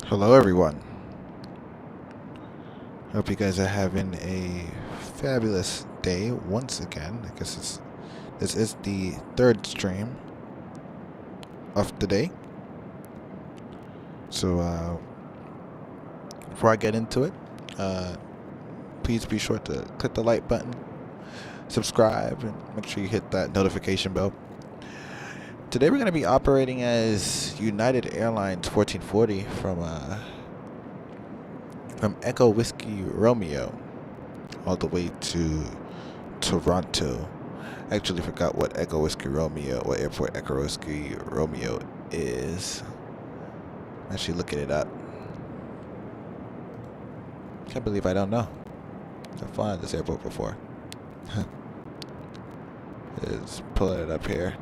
Hello everyone. Hope you guys are having a fabulous day once again. I guess this is the third stream of the day. So before I get into it, please be sure to click the like button, subscribe, and make sure you hit that notification bell. Today we're going to be operating as United Airlines 1440 from Echo Whiskey Romeo all the way to Toronto. I actually forgot what airport Echo Whiskey Romeo is. I'm actually looking it up. Can't believe I don't know. I've flown at this airport before. Just pulling it up here.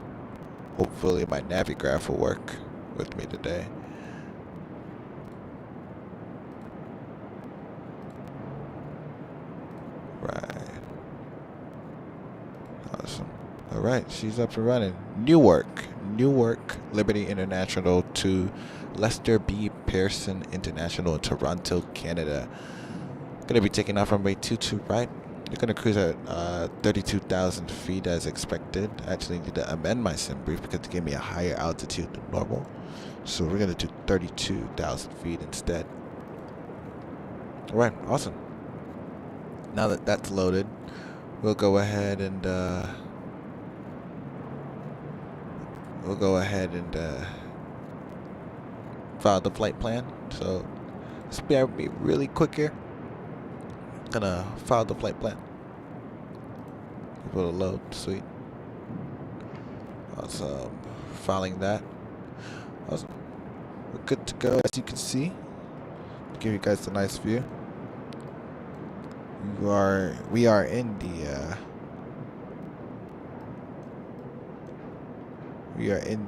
Hopefully my Navigraph will work with me today. Right. Awesome. Alright, she's up and running. Newark, Liberty International to Lester B. Pearson International in Toronto, Canada. Gonna be taking off runway 22 right. You're gonna cruise at 32,000 feet as expected. I actually need to amend my sim brief because it gave me a higher altitude than normal. So we're gonna do 32,000 feet instead. Alright, awesome. Now that that's loaded, we'll go ahead and file the flight plan. So let's be really quick here. Gonna file the flight plan. People to load, sweet. Awesome. Filing that. Awesome. We're good to go, as you can see. Give you guys a nice view. We are in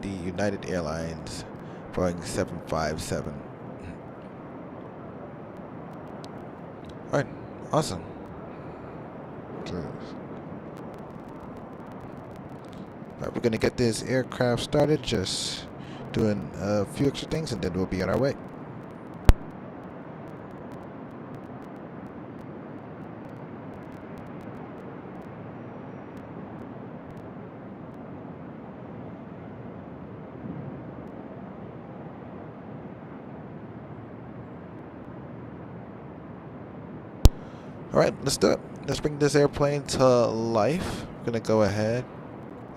the United Airlines Boeing 757. All right, awesome. All right, we're gonna get this aircraft started. Just doing a few extra things, and then we'll be on our way. All right, let's do it. Let's bring this airplane to life. We're gonna go ahead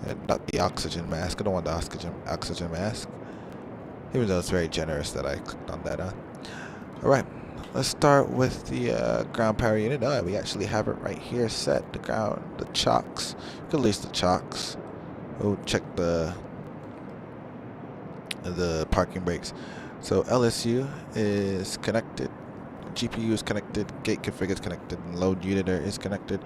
and not the oxygen mask. I don't want the oxygen mask, even though it's very generous that I clicked on that. All right, let's start with the ground power unit. Oh, we actually have it right here set. The chocks. We can release the chocks. We'll check the parking brakes. So LSU is connected. GPU is connected, gate config is connected, and load uniter is connected.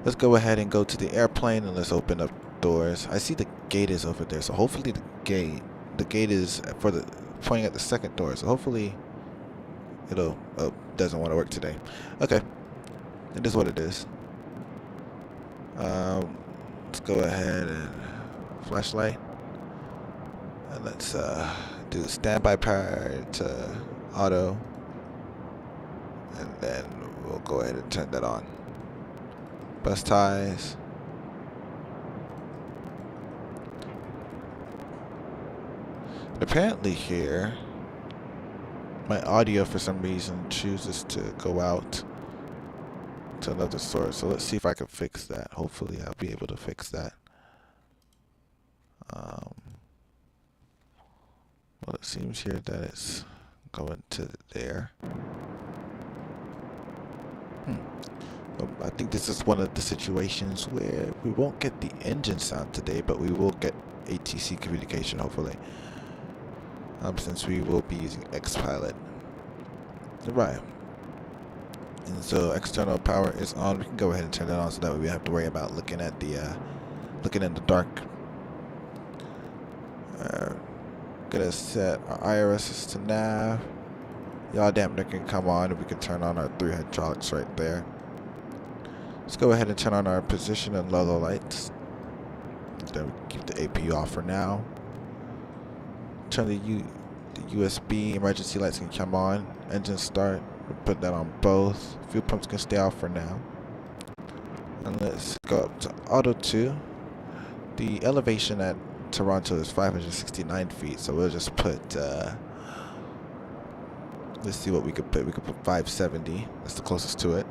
Let's go ahead and go to the airplane and let's open up doors. I see the gate is over there, so hopefully the gate is for the pointing at the second door. So hopefully it'll doesn't want to work today. Okay, it is what it is. Let's go ahead and flashlight, and let's do standby power to auto. And then we'll go ahead and turn that on. Bus ties. And apparently here, my audio for some reason chooses to go out to another source. So let's see if I can fix that. Hopefully I'll be able to fix that. Well, it seems here that it's going to there. I think this is one of the situations where we won't get the engine sound today, but we will get ATC communication, hopefully. Since we will be using Xpilot. Right. And so external power is on. We can go ahead and turn that on so that way we don't have to worry about looking in the dark. Gonna set our IRSs to nav. Yaw dampener can come on, and we can turn on our 3 hydraulics right there. Let's go ahead and turn on our position and logo lights. Then we keep the APU off for now. Turn the The USB emergency lights can come on. Engine start. We'll put that on both. Fuel pumps can stay off for now. And let's go up to Auto 2. The elevation at Toronto is 569 feet, so we'll just put, let's see what we could put. We could put 570. That's the closest to it.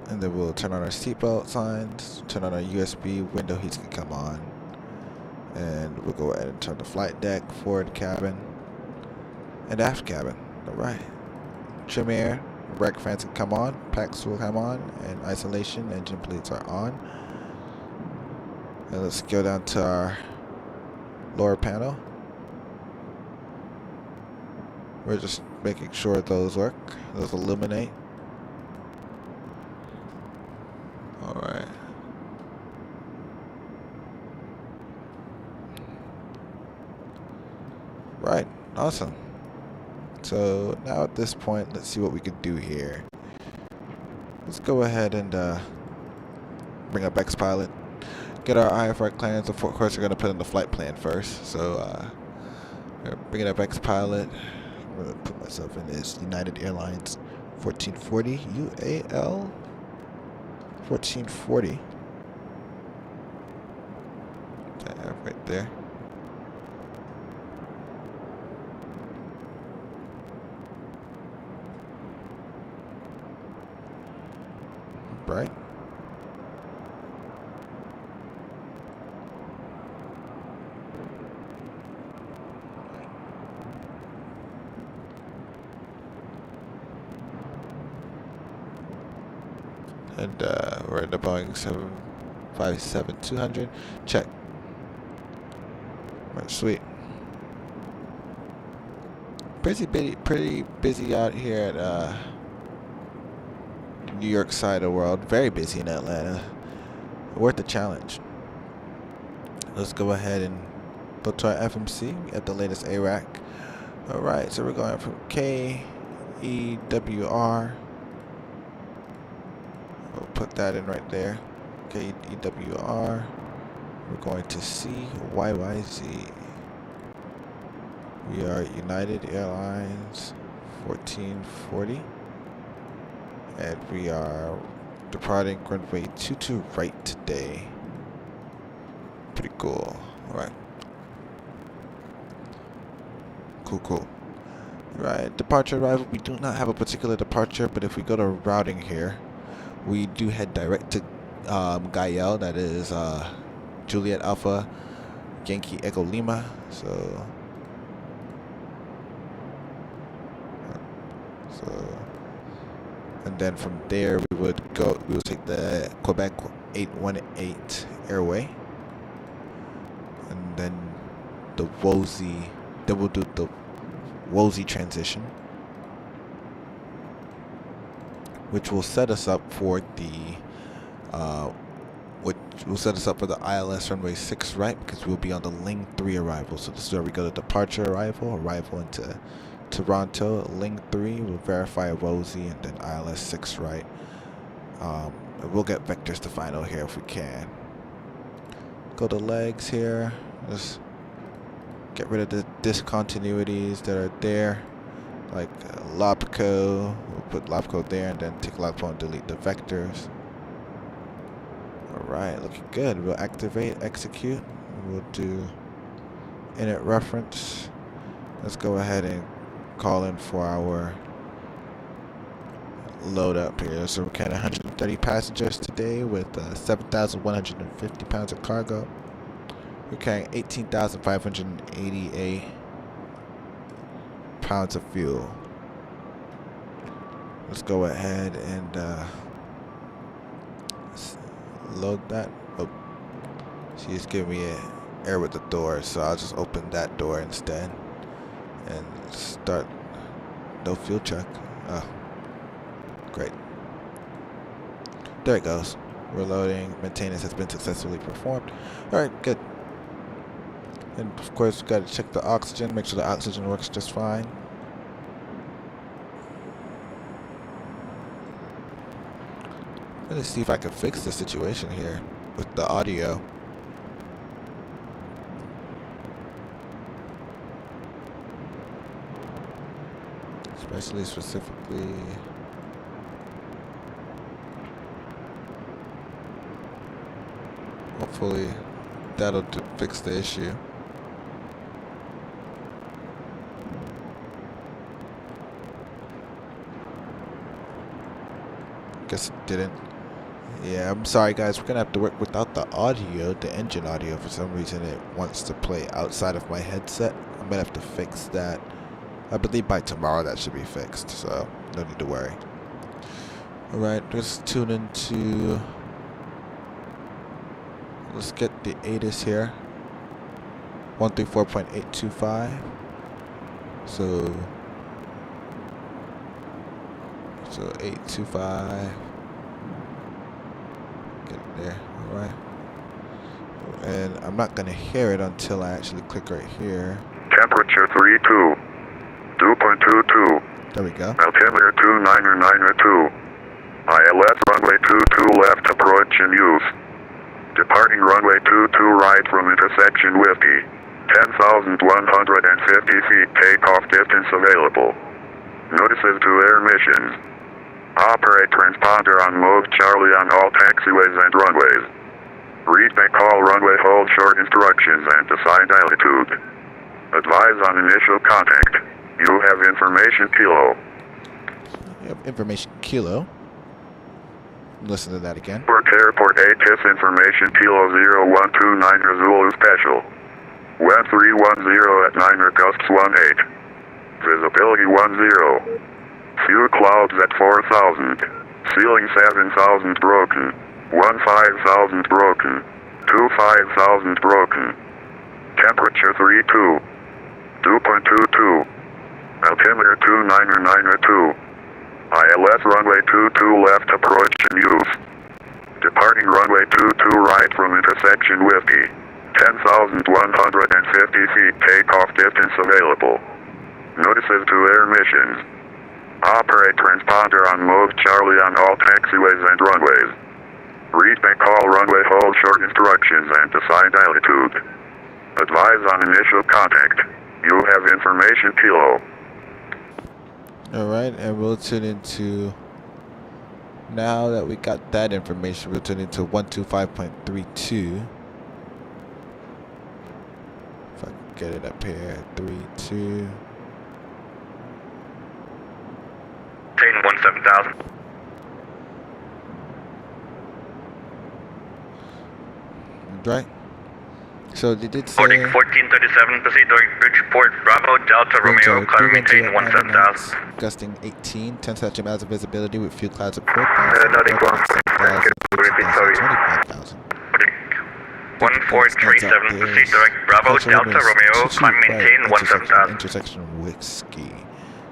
And then we'll turn on our seatbelt signs, turn on our USB, window heats can come on. And we'll go ahead and turn the flight deck, forward cabin, and aft cabin. Alright. Trim air, rec fans can come on, packs will come on, and isolation, engine bleeds are on. And let's go down to our lower panel. We're just making sure those work, those illuminate. Alright. Right, awesome. So now at this point, let's see what we can do here. Let's go ahead and bring up Xpilot. Get our IFR clearance. Of course, we're going to put in the flight plan first. So bring it up Xpilot. I'm going to put myself in this United Airlines 1440 UAL 1440. Right there. Right. And we're at the Boeing 757-200. Check. Right, sweet. Pretty busy out here at the New York side of the world. Very busy in Atlanta. Worth the challenge. Let's go ahead and go to our FMC at the latest ARAC. Alright, so we're going from KEWR. We'll put that in right there. KEWR. We're going to CYYZ. We are United Airlines 1440. And we are departing runway 22 right today. Pretty cool. Alright. Cool. Right, departure arrival. We do not have a particular departure, but if we go to routing here, we do head direct to Gael, that is Juliet Alpha Yankee Echo Lima. So and then from there we will take the Quebec 818 airway, and then the WOZI. Then we'll do the WOZI transition, which will set us up for the ILS runway 6 right, because we'll be on the Ling 3 arrival. So this is where we go to departure arrival into Toronto. Ling 3, we'll verify a WOZI, and then ILS 6 right. We'll get vectors to final here if we can. Go to legs here. Just get rid of the discontinuities that are there, like LOPCO. We'll put LOPCO there, and then take LOPCO and delete the vectors. Alright, looking good. We'll activate, execute. We'll do init reference. Let's go ahead and call in for our load up here. So we're carrying 130 passengers today with 7,150 pounds of cargo. We're carrying 18,588 pounds of fuel. Let's go ahead and load that. Oh, she's giving me an error with the door, so I'll just open that door instead and start. No fuel check. Oh, great. There it goes. We're loading. Maintenance has been successfully performed. All right, good. And of course, we got to check the oxygen, make sure the oxygen works just fine. Let's see if I can fix the situation here with the audio. Especially specifically. Hopefully that'll fix the issue. Guess it didn't. Yeah, I'm sorry guys, we're gonna have to work without the audio, the engine audio. For some reason it wants to play outside of my headset. I'm gonna have to fix that. I believe by tomorrow that should be fixed, so no need to worry. Alright, let's tune into, let's get the ATIS here. 134.825. So 825. Get it there, alright. And I'm not gonna hear it until I actually click right here. Temperature 32. 2.22. There we go. Altimeter 29902. ILS runway 22 left approach in use. Departing runway 22 right from intersection Whiskey. 10,150 feet takeoff distance available. Notices to air missions. Operate transponder on mode Charlie on all taxiways and runways. Read and call runway hold short instructions and assigned altitude. Advise on initial contact. You have information kilo. You have information kilo. Listen to that again. Airport ATIS information kilo 0129 Zulu special. Wind 310 at 9 gusts 18. Visibility 10. Few clouds at 4,000. Ceiling 7,000 broken. 15,000 broken. 25,000 broken. Temperature 32. 2.22. Altimeter 29902. ILS runway 22 left approach in use. Departing runway 22 right from intersection Whiskey. 10,150 feet takeoff distance available. Notices to air missions. Operate transponder on mode Charlie on all taxiways and runways. Read and call runway hold short instructions and assigned altitude. Advise on initial contact. You have information kilo. Alright, and we'll tune into, now that we got that information, we'll tune into 125.32. If I can get it up here, 32. 17,000. Right. So they did say. Boarding 1437, proceed to Bridgeport, Bravo, Delta, Romeo, climb maintain 17,000. Gusting 18, 10 such amounts of visibility with few clouds of 4,000. Nodding 1437, proceed direct Bravo, Delta, Romeo, climb maintain 17,000. Intersection Whiskey.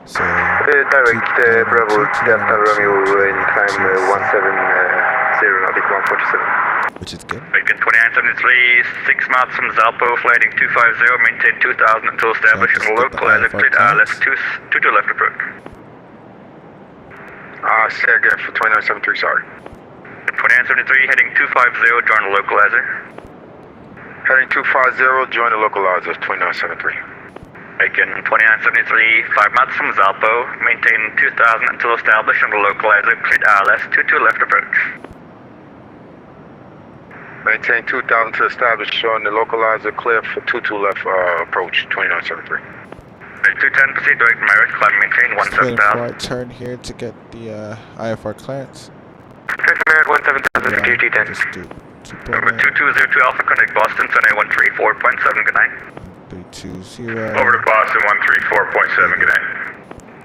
So. Direct Bravo, Delta, Romeo, in climb 170, Nordic 147. Which is good. Beacon 2973, 6 miles from Zalpo, flighting 250, maintain 2,000 until established in local as cleared ILS 2 to left approach. Say again for 2973, sorry. 2973, heading 250, join the localizer. Heading 250, join the localizer, 2973. Beacon 2973, 5 miles from Zalpo, maintain 2,000 until established on the localizer, cleared ILS 2 to left approach. Maintain 2,000 to establish on the localizer, clear for 22 left approach, 2973. 210, proceed direct Merritt, climb maintain 17,000. Turn here to get the IFR clearance. Turn Merritt 17,000 for duty 10. Number 2202 Alpha, connect Boston, Sunday 134.7, good night. 320. Over to Boston 134.7, good night.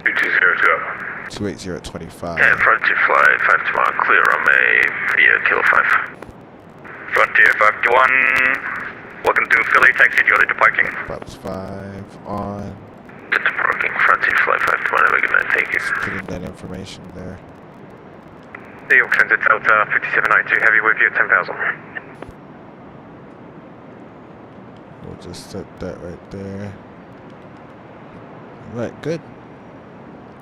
2202. 28025. And Frontier Flight 5 tomorrow, clear on May via Kilo 5. Frontier 521, welcome to Philly, taxi Jolly to parking. Props 5 on. To parking, Frontier Flight 521, have a good night, thank you. Just putting that information there. New York Transit Delta 5792, heavy with you at 10,000. We'll just set that right there. Alright, good.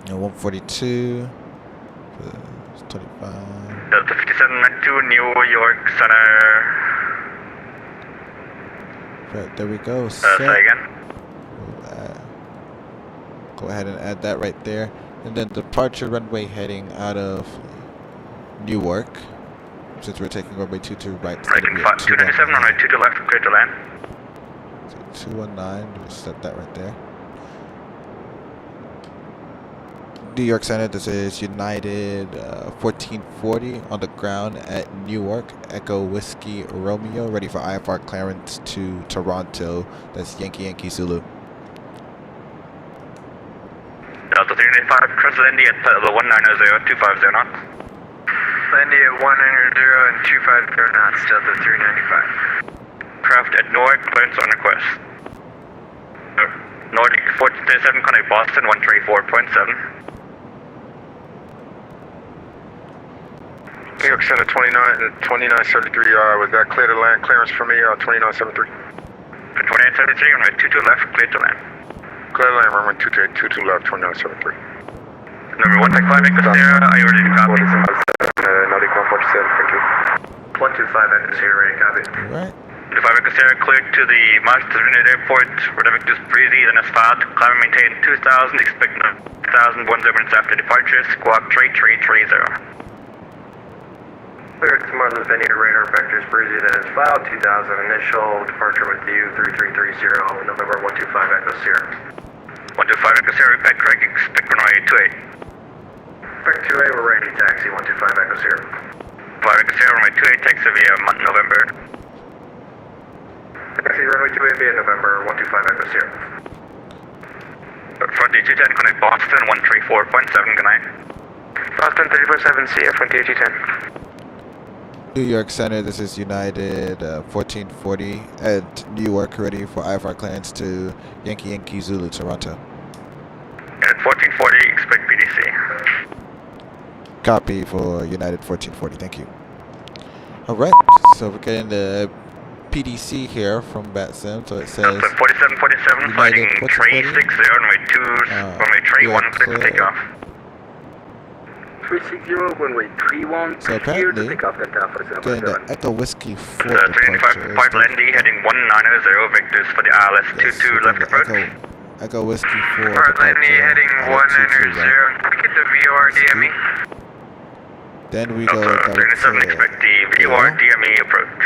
And 142. 25. Delta 5792, New York Center. Right, there we go. Say again. We'll, go ahead and add that right there. And then departure runway heading out of Newark. Since we're taking runway 22 right, it's going to be at 297 runway 22 left, clear to land. So 219, we'll set that right there. New York Center, this is United 1440 on the ground at Newark, Echo Whiskey Romeo, ready for IFR clearance to Toronto. That's Yankee Yankee Zulu. Delta 395, cross Landy at level 190, 250 knots. Landy at 190 and 250 knots, Delta 395. Craft at Newark, clearance on request. Nordic 1437, connect Boston 134.7. New York Center 2973, was that clear to land clearance for me, 2973? 2973, runway 22 left, clear to land. Clear to land, runway 22 left, 2973. Number 165 Echo Sierra, are you ready to copy? Nordic 147, thank you. 125 Echo Sierra, ready to copy. Alright. 125 Echo Sierra, cleared to the Master Unit Airport, Roderick Deuce Breezy, then asphalt, climb and maintain 2000, expect 9,000, 10 minutes after departure, squawk 3330. Clear to Marlin Vineyard, radar vectors Breezy, then is filed 2000, initial departure with you 3330, November 125 Echo Sierra. 125 Echo Sierra, repeat Craig, expect runway 28. Expect 2A, we're ready to taxi 125 Echo Sierra. 5 Echo Sierra, runway 28, taxi via November. Taxi runway 2A via November 125 Echo Sierra. Frontier 210, connect Boston 134.7, good night. Boston 347, CF Frontier 210. New York Center, this is United 1440 at Newark, ready for IFR clearance to Yankee Yankee Zulu, Toronto. At 1440, expect PDC. Copy for United 1440, thank you. Alright, so we're getting the PDC here from BatSim, so it says 4747, fighting tray 60, runway tray 1, clear to take off. 360, runway 31, so apparently, getting the Echo Whiskey 4 departure. 5 Landy, heading 190, vectors for the ILS 22 left approach. Echo Whiskey 4 Landy, heading 190, get the VOR DME. Then we go Delta 37, expect the VOR DME approach.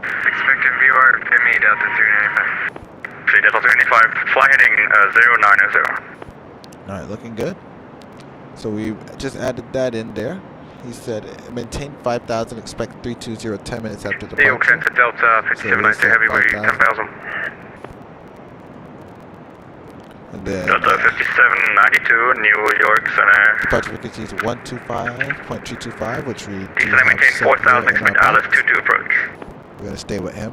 Expected VOR DME, Delta 395. Delta 395, fly heading 090. Alright, looking good. So we just added that in there. He said maintain 5,000, expect 320, 10 minutes after departure. New York Center Delta 5790 heavyweight 10,000. And then Delta 5792, New York Center. departure frequency is 125.225, which we do Descend maintain set 4,000, here in expect our ILS box. 22 approach. We're going to stay with him.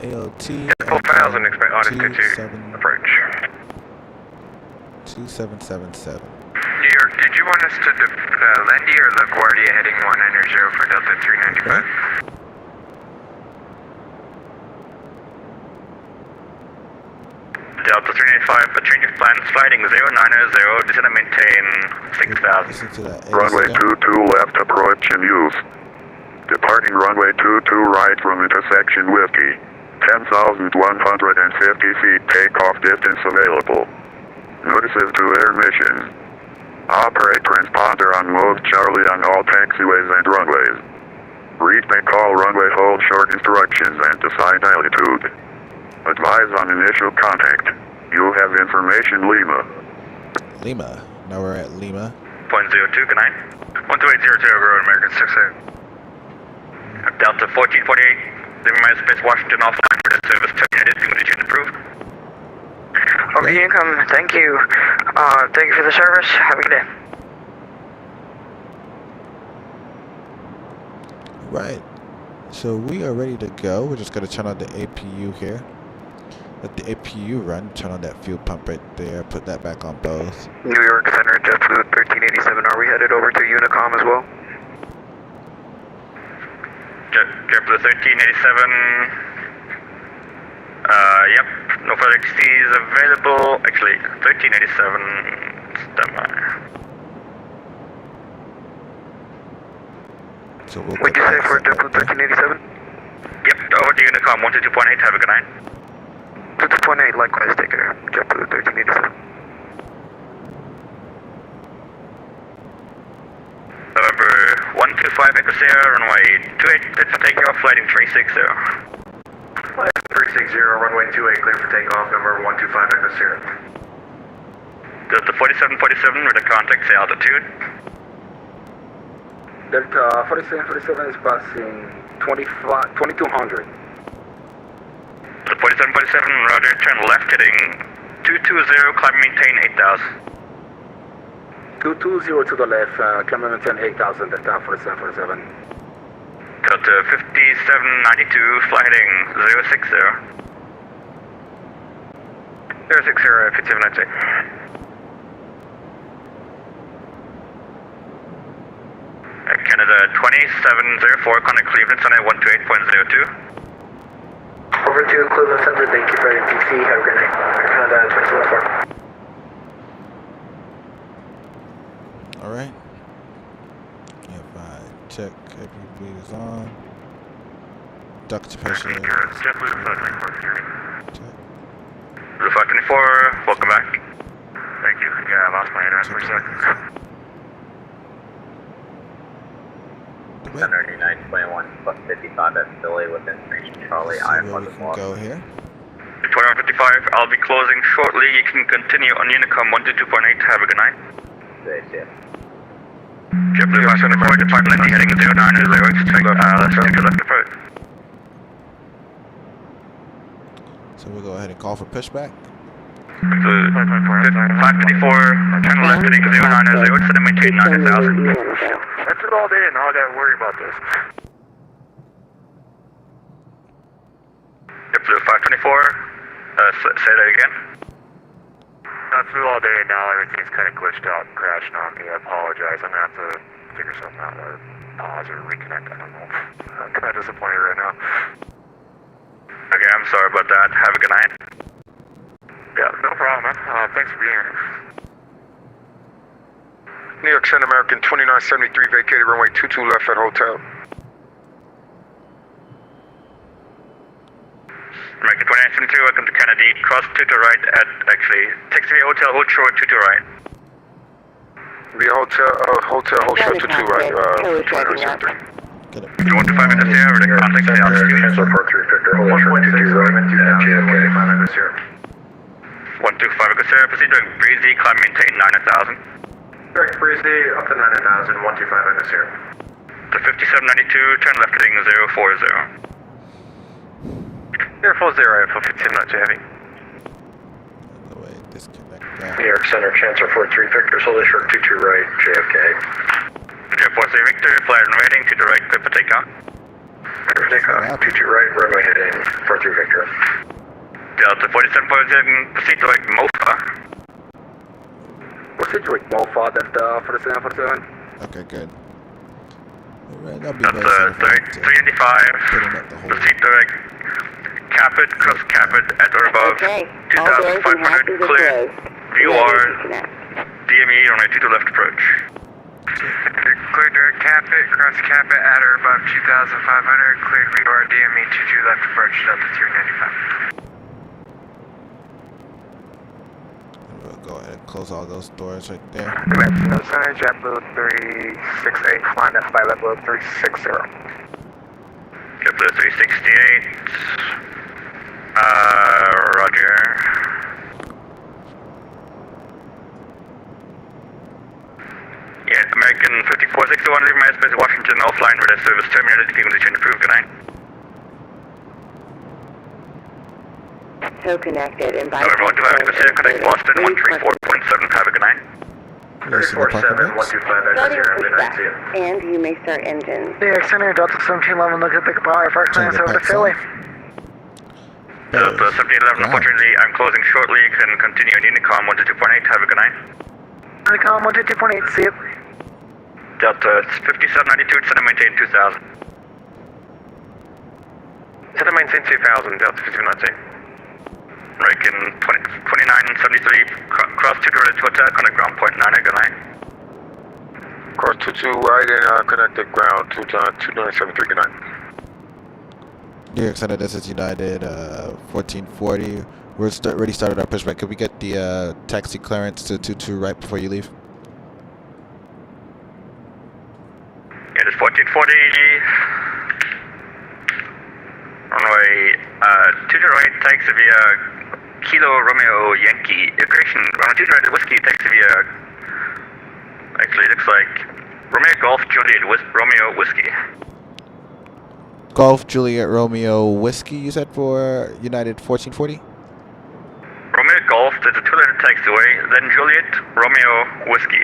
AOT 4,000, expect ILS 22 approach. 2777. New York, did you want us to Landy or LaGuardia heading 190 for Delta 395? Okay. Delta 395, a change of plans, sliding 090, descend and maintain 6,000. Listen to that. Runway 22 left approach in use. Departing runway 22 right from intersection Whiskey. 10,150 feet takeoff distance available. Notices to air missions. Operate transponder on mode Charlie on all taxiways and runways. Read may call runway hold short instructions and decide altitude. Advise on initial contact. You have information Lima. Lima. Now we're at Lima. 0.02, good night. 12800, Road American 68. Delta 1448, leaving my space Washington offline for the service terminated. Communication approved. Okay, income, thank you. Thank you for the service. Have a good day. Right. So we are ready to go. We're just going to turn on the APU here. Let the APU run. Turn on that fuel pump right there. Put that back on both. New York Center, JetBlue 1387. Are we headed over to Unicom as well? JetBlue 1387. Yep. No further XTs available. Actually, 1387. Standby. So we'll What'd you say for JetBlue 1387? Yep. Over to Unicom 122.8. Have a good night. 22.8, likewise, take care. JetBlue 1387. November 125 Echo Sierra, runway 28, clear for takeoff, flight in 360. Flight 360, runway 28, clear for takeoff, number 125 Echo Sierra. Delta 4747, with a contact, say altitude. Delta 4747 is passing 2200. The 4747, roger, turn left heading 220, climb maintain 8000. 220 to the left, climb and maintain 8000, Delta 4747. Delta 5792, fly heading 060. 060, 5792. Canada 2704, contact Cleveland, Sunday 128.02. Over to Cleveland Center, thank you for your PC, have a good night. Canada 2704. Alright. If I check every bleed is on. Duct pressure. Check. Blue 524, welcome back. Thank you. Yeah, I lost my internet for a second. 139.21 plus 55 at Philly with information Charlie. I am we can go here. 2155, I'll be closing shortly. You can continue on Unicom 122.8. Have a good night. Yeah. JetBlue 574, depart landing heading 090, expect let's take a left approach. So we'll go ahead and call for pushback. 554, turn left heading 090, set and maintain 90,000. That's it all day, and now I gotta worry about this. JetBlue 524, say that again. That's it all day, and now everything's kind of glitched out and crashing on me. I apologize. I'm gonna have to figure something out, or pause or reconnect. I don't know. I'm kind of disappointed right now. Okay, I'm sorry about that. Have a good night. Yeah, no problem, man. Thanks for being here. New York Center American 2973 vacated runway 22 left at hotel. American 2972, welcome to Kennedy. Cross 2 to right at, actually, taxi hotel, hold short 2 to right. Via hotel, hold short to 2 right, 2973. You want to 5 minutes here, with a contact, say altitude. Cancel 43 Victor, hold short 22 right, JFK 5 Echo Sierra. 125 Echo Sierra, proceed doing breezy, climb maintain 90,000. Direct breezy, up to 90,000, 125 Echo Sierra. The 5792, turn left heading 040. 040, 5792 heavy. The way disconnect New that. York Center, Chancellor 43 Victor, hold short 22 right, JFK. JetForce Victor, fly and waiting, 2 to right, clear for takeoff. Clear for takeoff, 22 right, runway heading 43 Victor. Delta 4747, proceed to right, MOFA. Proceed to MOFA, Delta 4747. Okay, good. Alright, that'll be That's very 385. Proceed to right, Capit, cross Capit at or above 2,500, clear. KEWR, DME on a 2 to left approach. Clear direct Capit, cross Capit at or above 2,500, clear KEWR, DME 22 left approach, Delta 395. We'll go ahead and close all those doors right there. No center, JetBlue 368, flying at 5 level 360. JetBlue 368. Roger. Yeah, American 5461, leaving my airspace Washington, offline, radar service terminated, frequency change approved, good night. So connected and by November 125 Echo connect Boston 134.7, have a good night. 347, 125 Echo Sierra, midnight, see you. and you may start engines. New York Center, Delta 1711, look at the power for clearance over to Philly. Delta 1711, unfortunately, I'm closing shortly, you can continue in Unicom 122.8, have a good night. Unicom 122.8, see you. Delta 5792, set and maintain 2000. Set and maintain 2000, Delta 5792. American 2973, cross 2 to right hotel, connect ground point 9, good night. Cross 22 right and connected ground 2973, good night. New York Center, this is United 1440. We're already started our pushback. Could we get the taxi clearance to 22 right before you leave? It is 1440. Runway 2 right, taxi via Kilo Romeo Yankee. Equation, runway 2 right, whiskey, taxi via. Actually, it looks like Romeo Golf Juliet Romeo Whiskey. Golf Juliet Romeo Whiskey, you said for United 1440? Romeo Golf, there's a 2-letter taxiway, then Juliet Romeo Whiskey.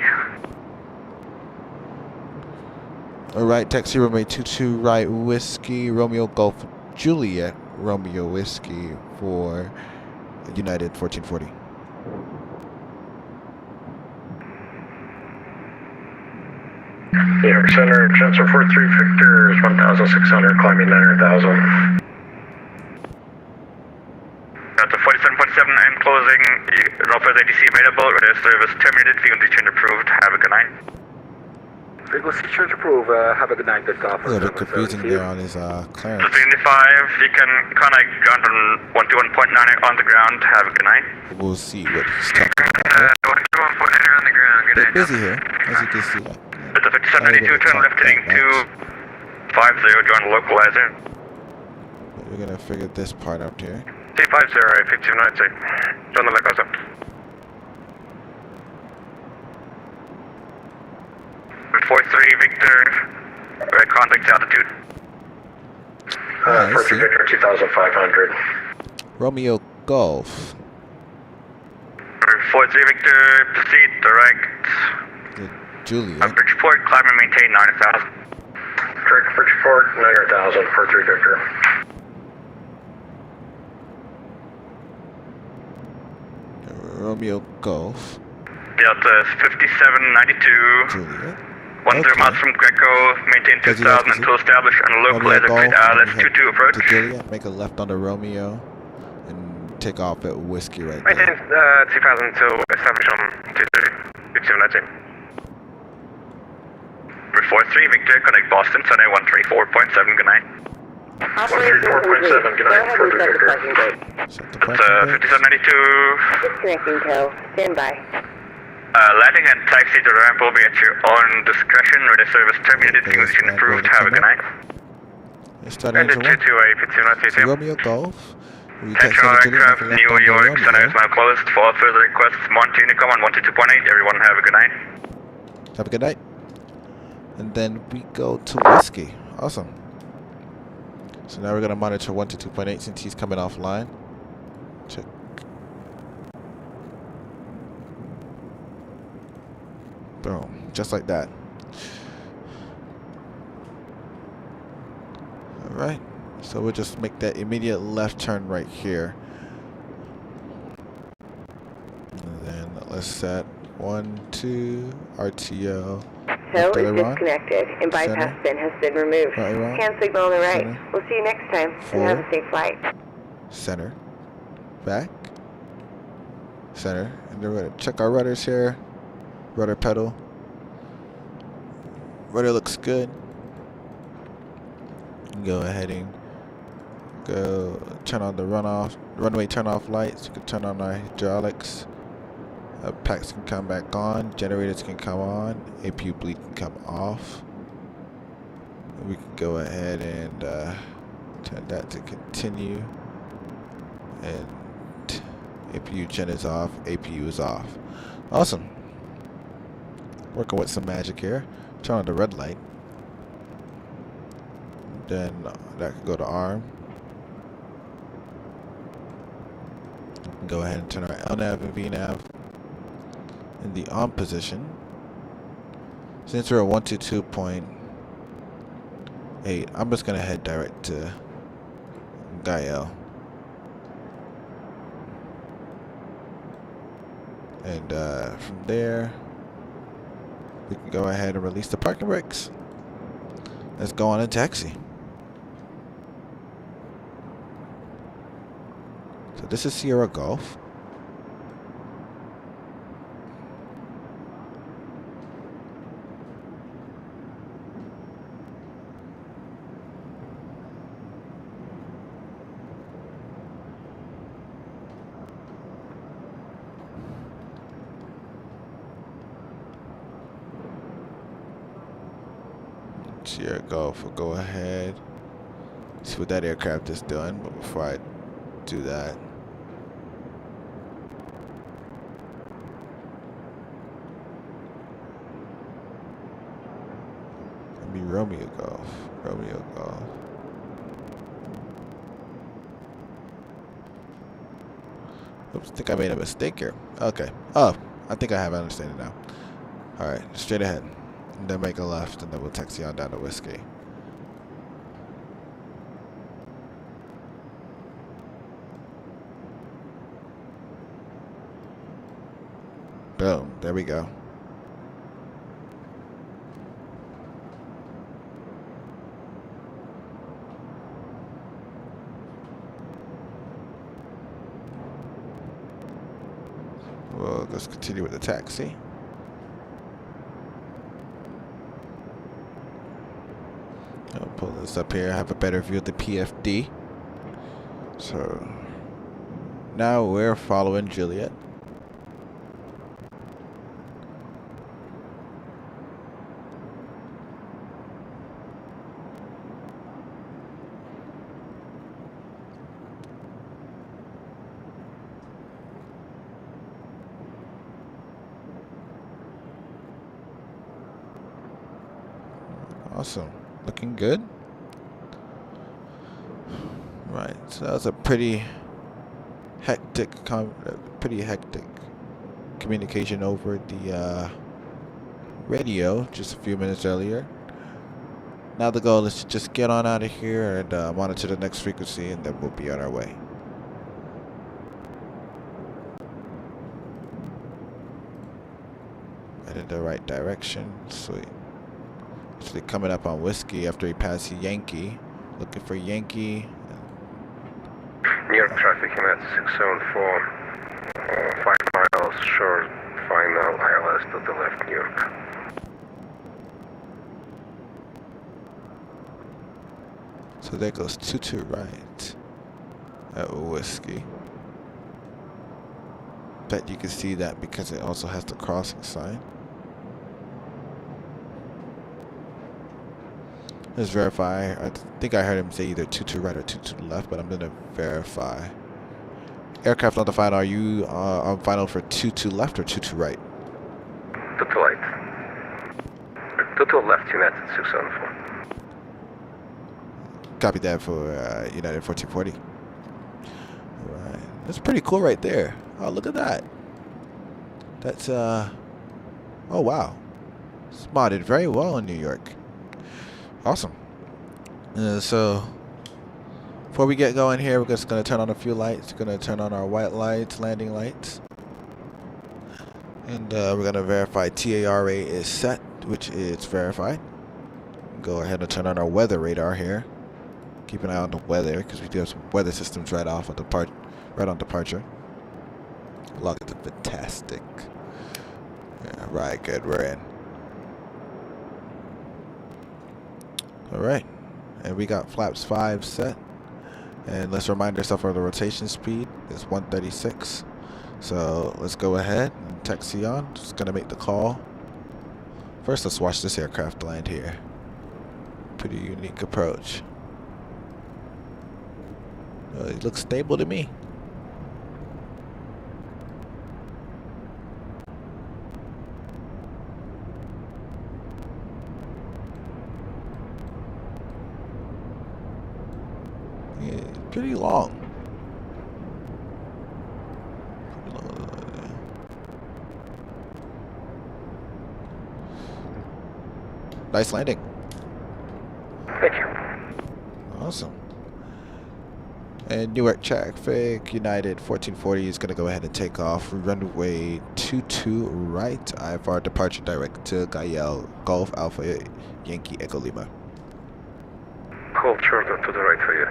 Alright, taxi runway 22 right, Whiskey, Romeo Golf Juliet Romeo Whiskey for United 1440. New York Center, transfer 43 Victor is 1,600, climbing 900,000. Delta 4747, I'm closing. No further ATC available. Radio service terminated. Frequency change approved. Have a good night. Frequency change approved. Have a good night. Good call. A little bit confusing there on his clearance. 75, you can connect ground on 121.9 on the ground. Have a good night. We'll see what he's talking about. 121.9 on the ground. Good Bit night. busy here, as you can see. Delta 5792, turn left heading 250, join localizer. We're gonna figure this part out here. 250, 5290, join the localizer. 43 Victor, contact altitude. 43 Victor, 2,500. Romeo Golf. 43 Victor, proceed direct. The Juliet. Bridgeport, climb and maintain 9,000. Direct Bridgeport, 900,000, 43 Victor. Romeo Golf. Delta 5792. Juliet. 10 miles from Greco, maintain 2,000 until established on localizer grid ILS 22 approach. To Juliet, make a left onto Romeo and take off at Whiskey right Maintain there. 2,000 until established on 230, 5719. 43 Victor, connect Boston, Sunday 134.7, good night. Operation 134.7, good night, 43 Victor. Set the Delta parking brakes. 5792. Disconnecting tow. Stand by. Landing and taxi to the ramp will be at your own discretion. Radio service terminated, frequency approved. Have a good night. Let's start engine one. 228, So Romeo Golf. We text Central over to Juliet, aircraft, make a left New onto York, Romeo. center is now closed. For all further requests, Monte Unicom on 122.8. Everyone have a good night. Have a good night. And then we go to Whiskey. Awesome. So now we're going to monitor 122.8 since he's coming offline. Check. Boom. Just like that. Alright. So we'll just make that immediate left turn right here. And then let's set 1, 2, RTO. Tow Left is aileron. disconnected and bypass Center. bin has been removed. Right aileron. Hand signal on the right. Center. We'll see you next time and have Forward. a safe flight. Center, back, center, and then we're gonna check our rudders here. Rudder pedal. Rudder looks good. Go ahead and go turn on the runway turn off lights. You can turn on our hydraulics. Packs can come back on. Generators can come on. APU bleed can come off. We can go ahead and turn that to continue. And APU gen is off. APU is off. Awesome. Working with some magic here. Turn on the red light. Then that can go to arm. Go ahead and turn our LNAV and VNAV in the on position. Since we're at 122.8, I'm just gonna head direct to Gael. And from there, we can go ahead and release the parking brakes. Let's go on and taxi. So this is Sierra Golf. Sierra Golf, we'll go ahead. See what that aircraft is doing, but before I do that. Let me Romeo Golf. Romeo Golf. Oops, I think I made a mistake here. Okay. Oh, I think I have understanding now. Alright, straight ahead. And then make a left, and then we'll taxi on down to Whiskey. Boom, there we go. Well, let's continue with the taxi. I'll pull this up here, have a better view of the PFD. So now we're following Juliet. Awesome. Looking good. Right. So that was a pretty hectic communication over the radio just a few minutes earlier. Now the goal is to just get on out of here and monitor the next frequency, and then we'll be on our way. Headed the right direction. Sweet. Actually coming up on Whiskey after he passed Yankee. Looking for Yankee. New York traffic in at 674. 5 miles short, final ILS to the left, New York. So there goes 22 right at Whiskey. Bet you can see that because it also has the crossing sign. Let's verify. I think I heard him say either 22 right or 22 left, but I'm gonna verify. Aircraft on the final, are you on final for 22 left or 22 right? 22 right. 22 left, United 674. Copy that for United 1440. Alright. That's pretty cool right there. Oh, look at that. That's, oh wow. Spotted very well in New York. Awesome. So, before we get going here, we're just going to turn on a few lights. We're going to turn on our white lights, landing lights. And we're going to verify TARA is set, which is verified. Go ahead and turn on our weather radar here. Keep an eye on the weather, because we do have some weather systems right off of right on departure. Log is fantastic. Yeah, right, good, we're in. Alright, and we got flaps 5 set. And let's remind ourselves of the rotation speed is 136. So let's go ahead and taxi on. Just gonna make the call. First, let's watch this aircraft land here. Pretty unique approach. It looks stable to me. Yeah, pretty long. Nice landing. Thank you. Awesome. And Newark traffic, United 1440 is going to go ahead and take off. Runway 22 right. IFR departure direct to Gael, Golf Alpha Yankee Echo Lima. Hold shorter to the right for you.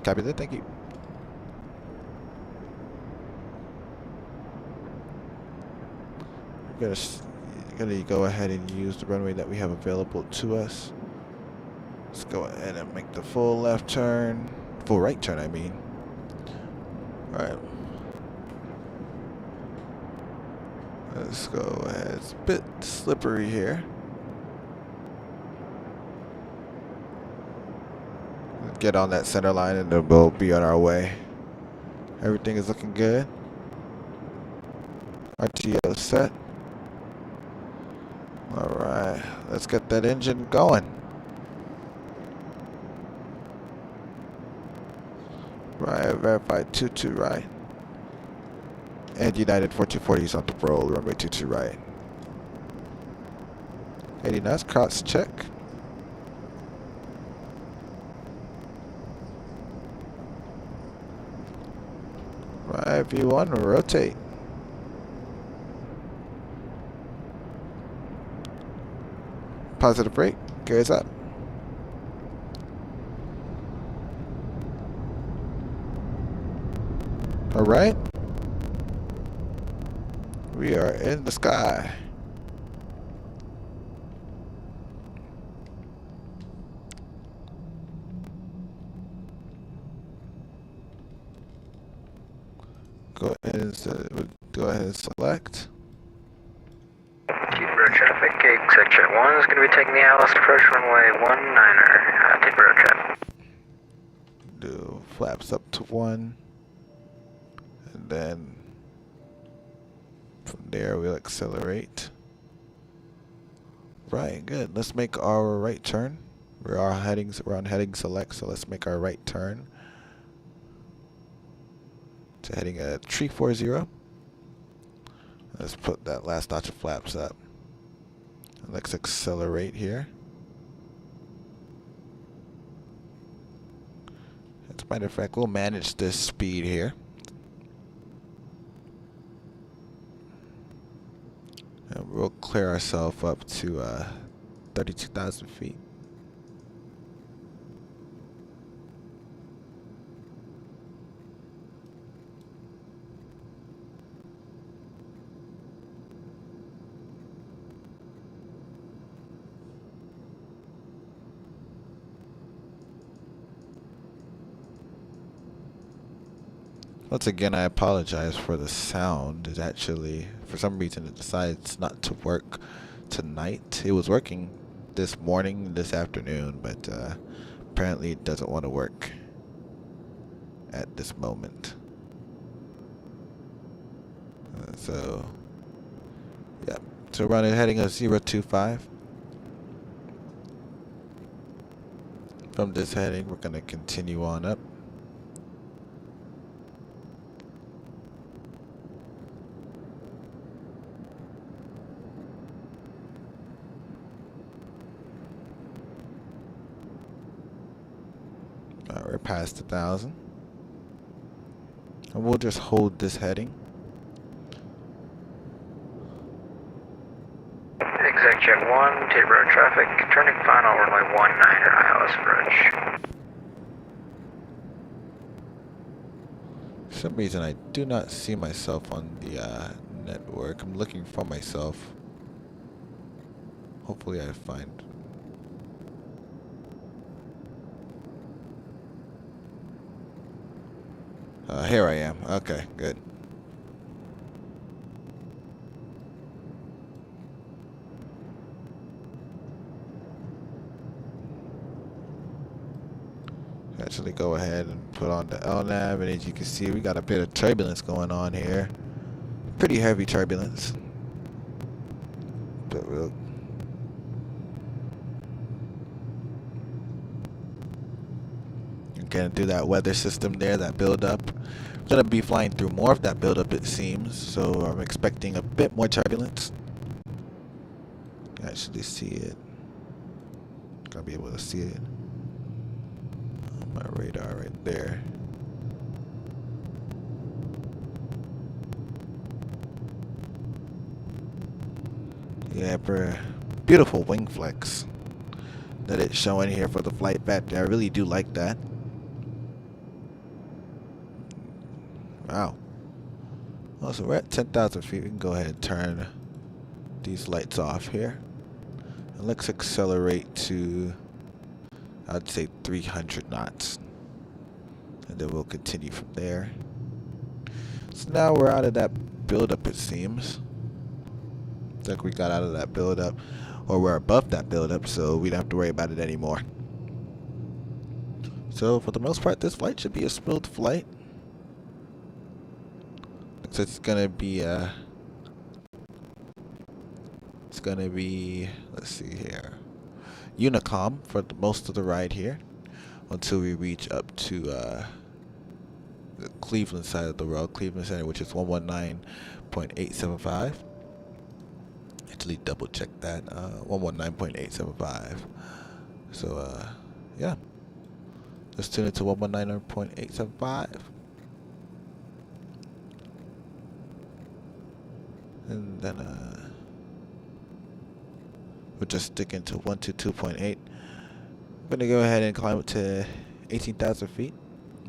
Copy that, thank you. We're gonna go ahead and use the runway that we have available to us. Let's go ahead and make the full left turn. Full right turn, I mean. Alright. Let's go ahead. It's a bit slippery here. get on that center line and then we'll be on our way. Everything is looking good. RTO set. Alright, let's get that engine going. Right, verified 22 right. And United 1440 is on the roll, runway 22 right. 80 knots, cross check. Right, V1, rotate. Positive brake, gears up. All right. We are in the sky. Go ahead and select. Road traffic, exit jet 1 is going to be taking the ILS approach runway 19er. Take road traffic. Do flaps up to 1. And then from there we'll accelerate. Right, good. Let's make our right turn. We're on heading select, so let's make our right turn. To heading at 340. Let's put that last notch of flaps up. And let's accelerate here. As a matter of fact, we'll manage this speed here. And we'll clear ourselves up to 32,000 feet. Once again, I apologize for the sound. It actually, for some reason, it decides not to work tonight. It was working this morning, this afternoon, but apparently it doesn't want to work at this moment. So, yeah. So running heading of 025. From this heading, we're going to continue on up. We're past 1,000. And we'll just hold this heading. Exec jet 1, take road traffic, turning final runway 19er ILS approach. For some reason, I do not see myself on the network. I'm looking for myself. Hopefully I find. Here I am. Okay, good. Actually go ahead and put on the LNAV, and as you can see, we got a bit of turbulence going on here. Pretty heavy turbulence. But we'll gonna do that weather system there, that build up. We're gonna be flying through more of that build up, it seems, so I'm expecting a bit more turbulence. You can actually see it. Gonna be able to see it on my radar right there. Yeah, beautiful wing flex that it's showing here for the flight path. I really do like that. Wow. Oh, so we're at 10,000 feet. We can go ahead and turn these lights off here. And let's accelerate to, I'd say 300 knots. And then we'll continue from there. So now we're out of that buildup, it seems. It's like we got out of that buildup, or we're above that buildup, so we don't have to worry about it anymore. So for the most part, this flight should be a smooth flight. So it's gonna be let's see here, Unicom for most of the ride here until we reach up to the Cleveland side of the road, Cleveland Center, which is 119.875. Actually double check that, 119.875. So yeah, let's tune it to 119.875. And then we're just sticking to 122.8. I'm gonna go ahead and climb up to 18,000 feet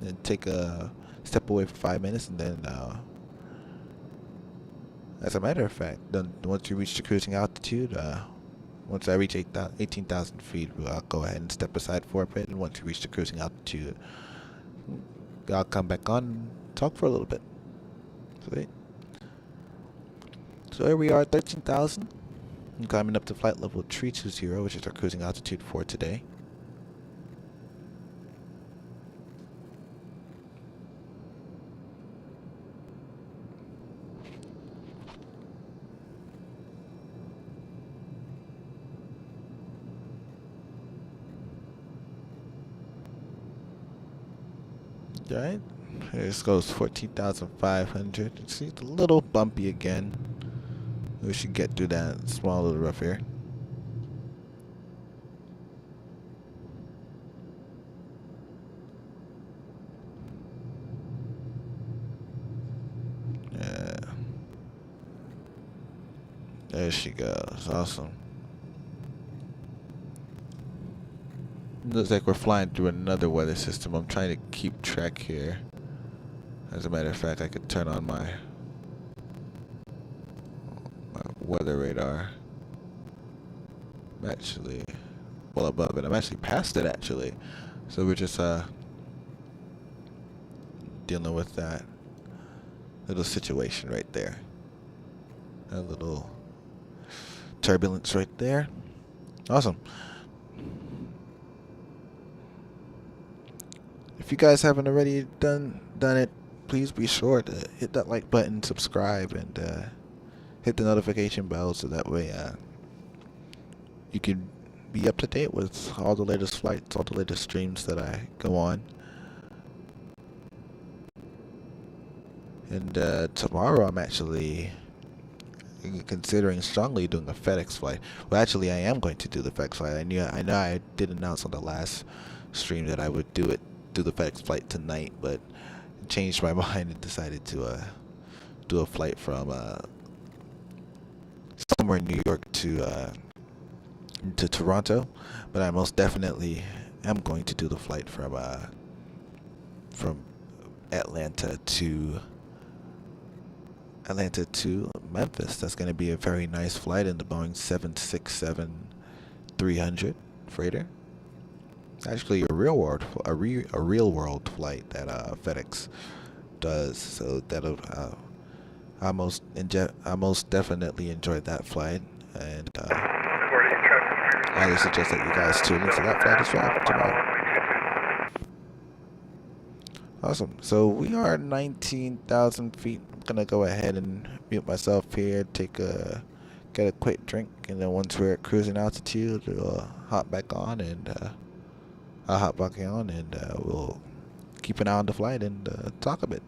and take a step away for 5 minutes, and then as a matter of fact, then once you reach the cruising altitude, once I reach 18,000 feet, I'll go ahead and step aside for a bit, and once you reach the cruising altitude, I'll come back on and talk for a little bit. Sweet. So here we are at 13,000. I'm climbing up to flight level 320, which is our cruising altitude for today. Alright, this goes 14,500. See, it's a little bumpy again. We should get through that small little rough here. Yeah. There she goes. Awesome. Looks like we're flying through another weather system. I'm trying to keep track here. As a matter of fact, I could turn on my weather radar. I'm actually well above it. I'm actually past it, actually. So we're just dealing with that little situation right there. A little turbulence right there. Awesome. If you guys haven't already done it, please be sure to hit that like button, subscribe, and hit the notification bell so that way you can be up to date with all the latest flights, all the latest streams that I go on. And tomorrow I'm actually considering strongly doing a FedEx flight. Well, actually, I am going to do the FedEx flight. I know I did announce on the last stream that I would do the FedEx flight tonight, but changed my mind and decided to do a flight from somewhere in New York to Toronto. But I most definitely am going to do the flight from Atlanta to Memphis. That's going to be a very nice flight in the Boeing 767-300 freighter. Actually, a real world flight that FedEx does. So that'll I most definitely enjoyed that flight, and I would suggest that you guys tune into that flight as well tomorrow. Awesome. So we are 19,000 feet. I'm gonna go ahead and mute myself here, get a quick drink, and then once we're at cruising altitude, we'll hop back on, and I'll hop back on, and we'll keep an eye on the flight and talk a bit.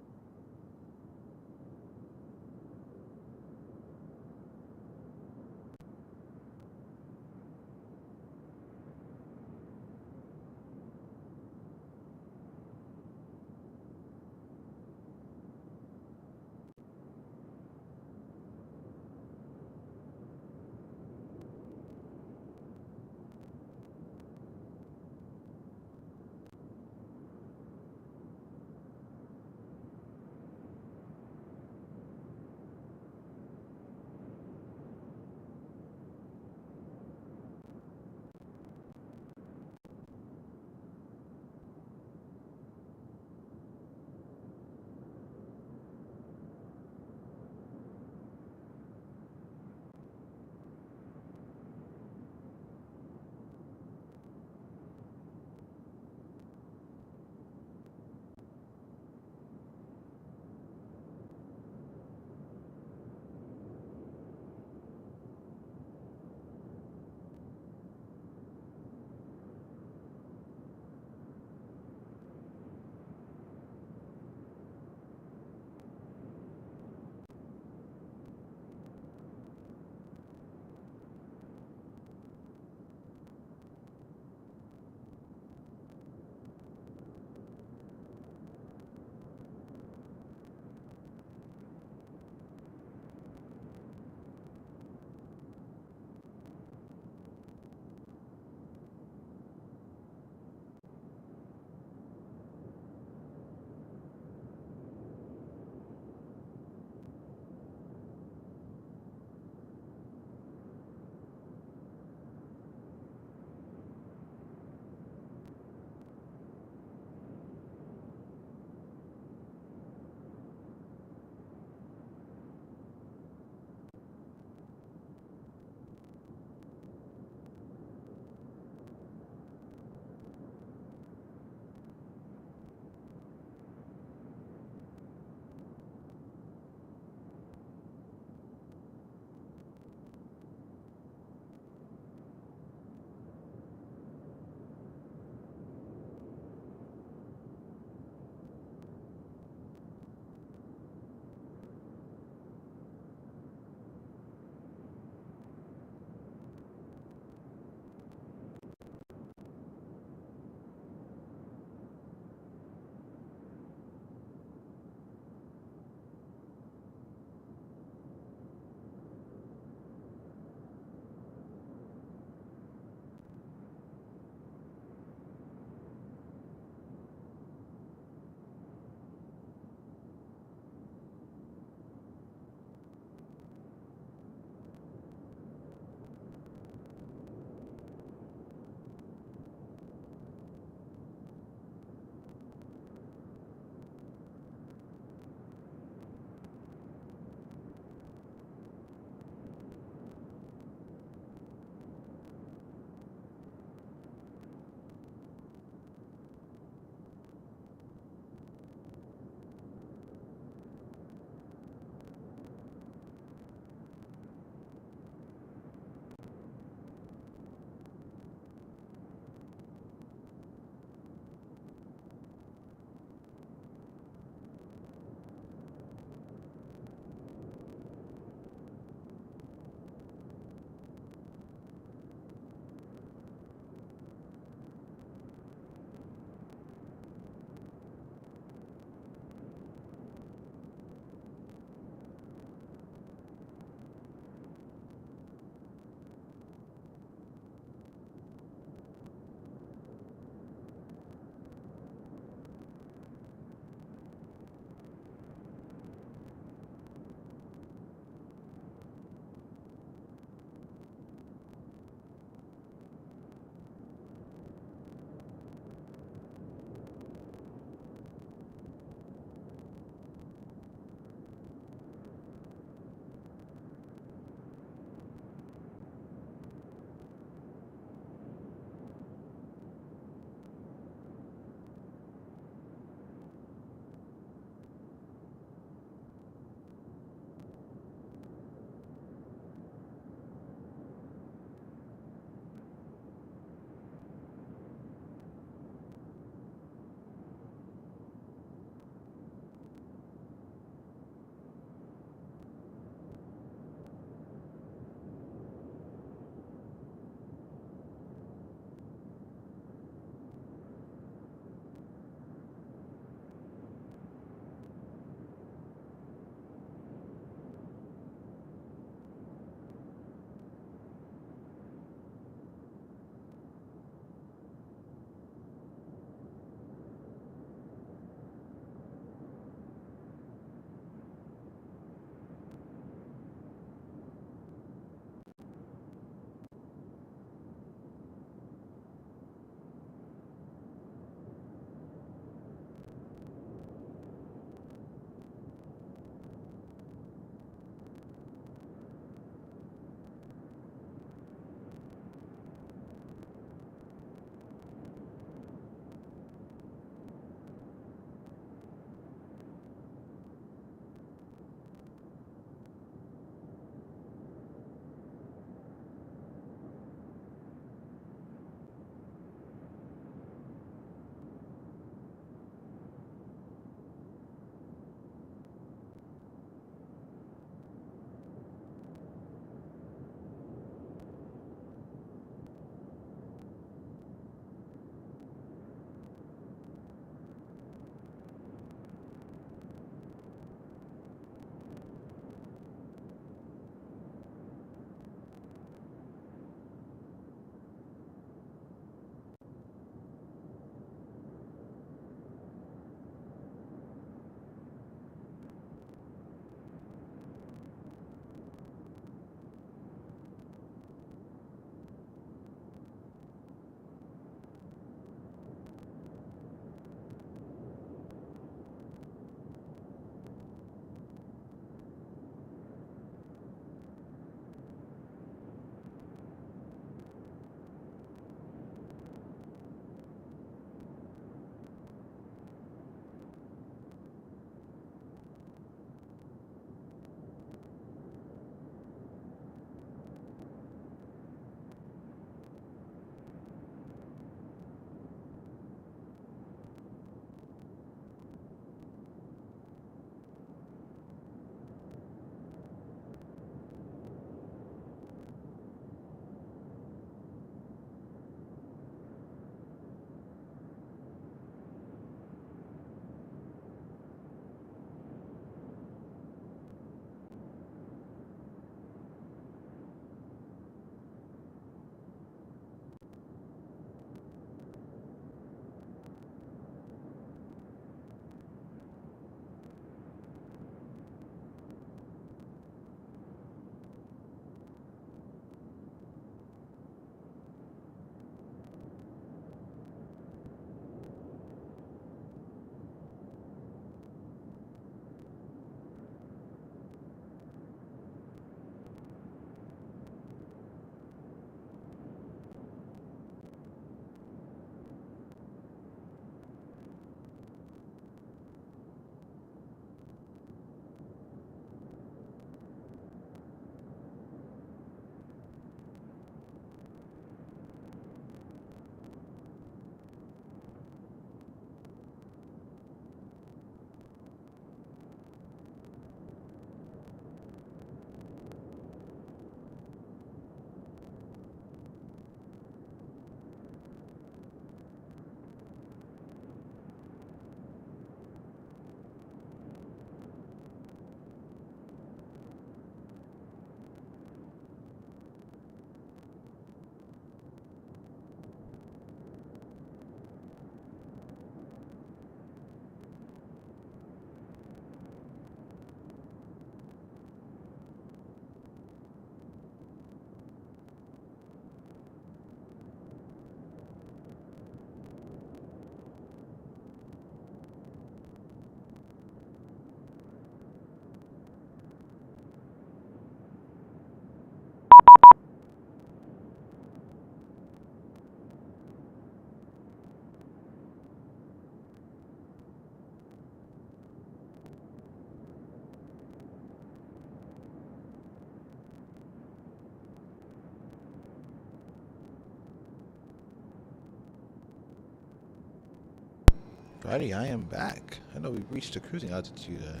Alrighty, I am back. I know we reached the cruising altitude a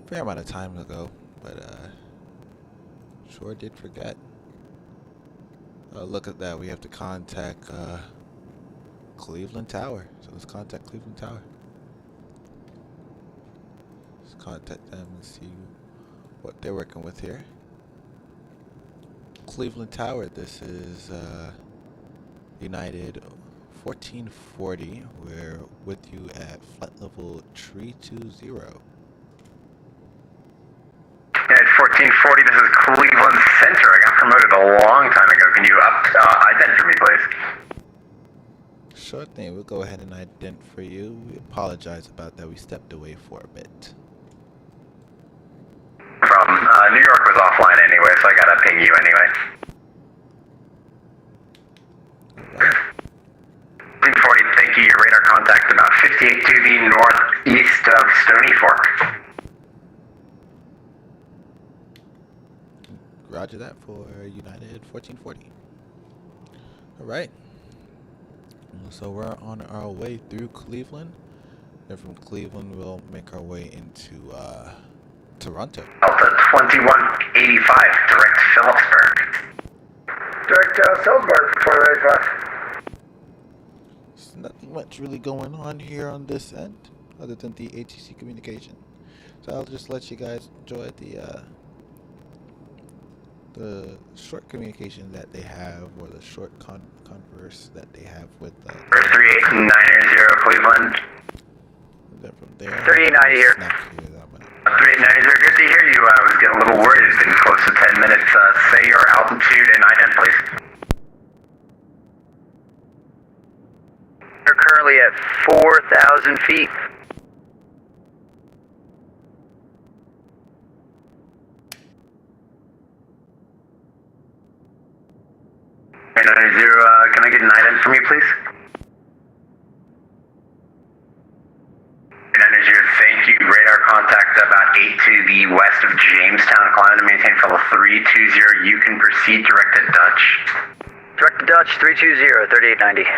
fair amount of time ago, but sure did forget. Look at that, we have to contact Cleveland Tower. So let's contact Cleveland Tower. Let's contact them and see what they're working with here. Cleveland Tower, this is United 1440. We're with you at flight level 320. United 1440, this is Cleveland Center. I got promoted a long time ago. Can you ident for me, please? Sure thing, we'll go ahead and ident for you. We apologize about that, we stepped away for a bit. From New York was offline anyway, so I gotta ping you anyway. Alright. 1440, thank you. Your radar contact about 58 to the northeast of Stony Fork. Roger that for United 1440. Alright. So we're on our way through Cleveland. And from Cleveland we'll make our way into Toronto. Delta 2185, direct Phillipsburg. Direct Salzburg for 2085. There's nothing much really going on here on this end other than the ATC communication. So I'll just let you guys enjoy the short communication that they have, or the short converse that they have with 3890 Cleveland. then from there 3890 here. 3890, good to hear you. I was getting a little worried. It's been close to 10 minutes. Say your altitude and ident, please. We're currently at 4,000 feet. Can I get an ident from you, please? 990, thank you. Radar contact about 8 to the west of Jamestown. Climb to maintain level 320. You can proceed direct to Dutch. Direct to Dutch, 320, 3890.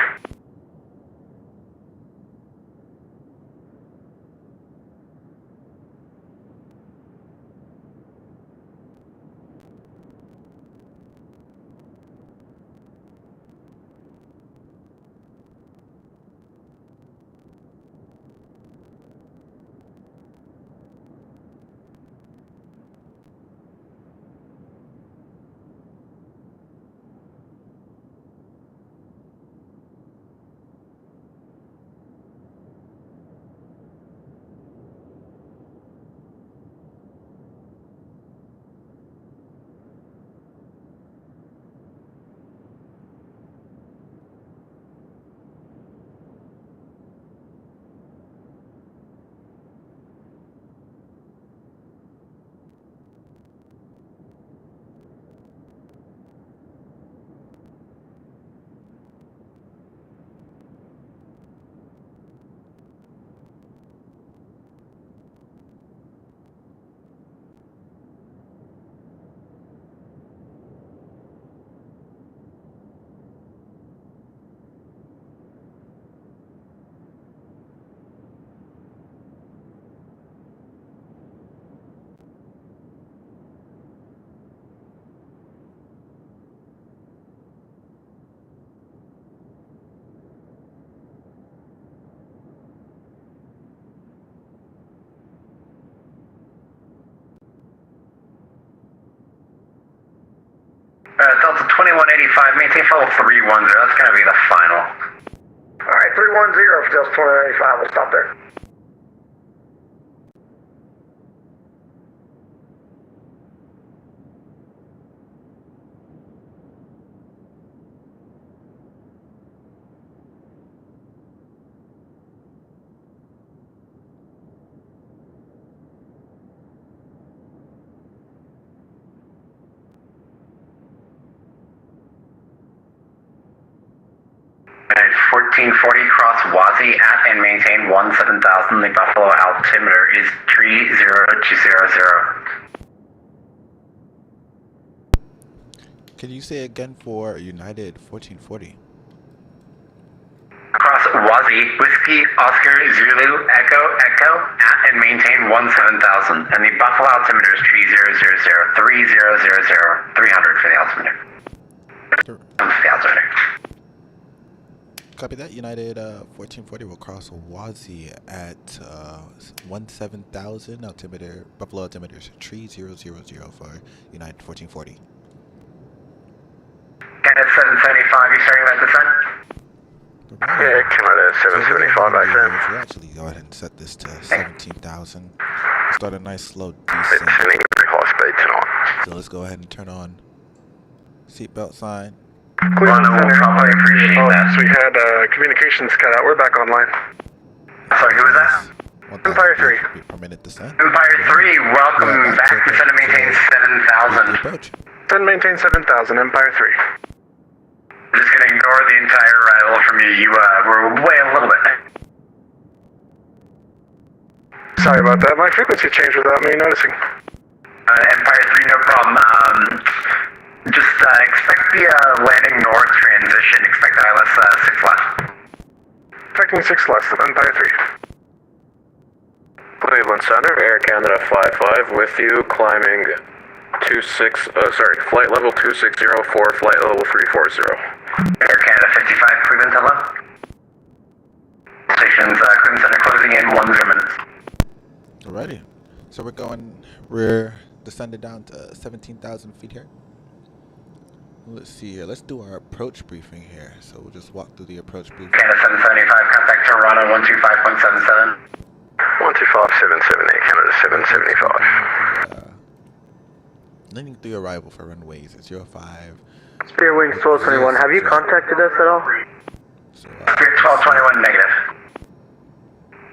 Delta 2185, maintain level 310. That's going to be the final. Alright, 310 for Delta 2085. We'll stop there. At 1440, cross Wazi at and maintain 17,000. The Buffalo altimeter is 30200. Can you say again for United 1440? Cross Wazi Whiskey, Oscar, Zulu, Echo, at and maintain 17,000. And the Buffalo altimeter is 3000, 300 for the altimeter. For the altimeter. Copy that. United 1440 will cross Wazi at 17,000. Altimeter, Buffalo altimeter is 3000 for United 1440. Canada 775, you starting that descent? Yeah, Canada 775 FM. We'll actually go ahead and set this to 17,000. Start a nice slow descent. It's sending very high speed tonight. So let's go ahead and turn on seatbelt sign. Cleveland Center, I appreciate that. We had communications cut out. We're back online. Sorry, who was that? Empire 3. Per minute descent. Empire 3, welcome back. Descend and maintain 7,000. Approach. Then maintain 7,000, Empire 3. I'm just gonna ignore the entire arrival from you. You were way a little bit. Sorry about that. My frequency changed without me noticing. Empire 3, no problem. Just expect the landing north transition. Expect ILS 6 left. Expecting 6 less than Empire 3. Cleveland Center, Air Canada 55 with you, climbing flight level 2604, flight level 340. Air Canada 55, Cleveland, hello. Stations, Cleveland Center closing in 1 minutes. Alrighty. So we're descended down to 17,000 feet here. Let's see here. Let's do our approach briefing here. So we'll just walk through the approach briefing. Canada 775, contact Toronto 125.77. 12577 Air Canada 775. Landing through arrival for runways at 05. Spirit Wings 1221, have you contacted us at all? So, Spirit 1221 negative.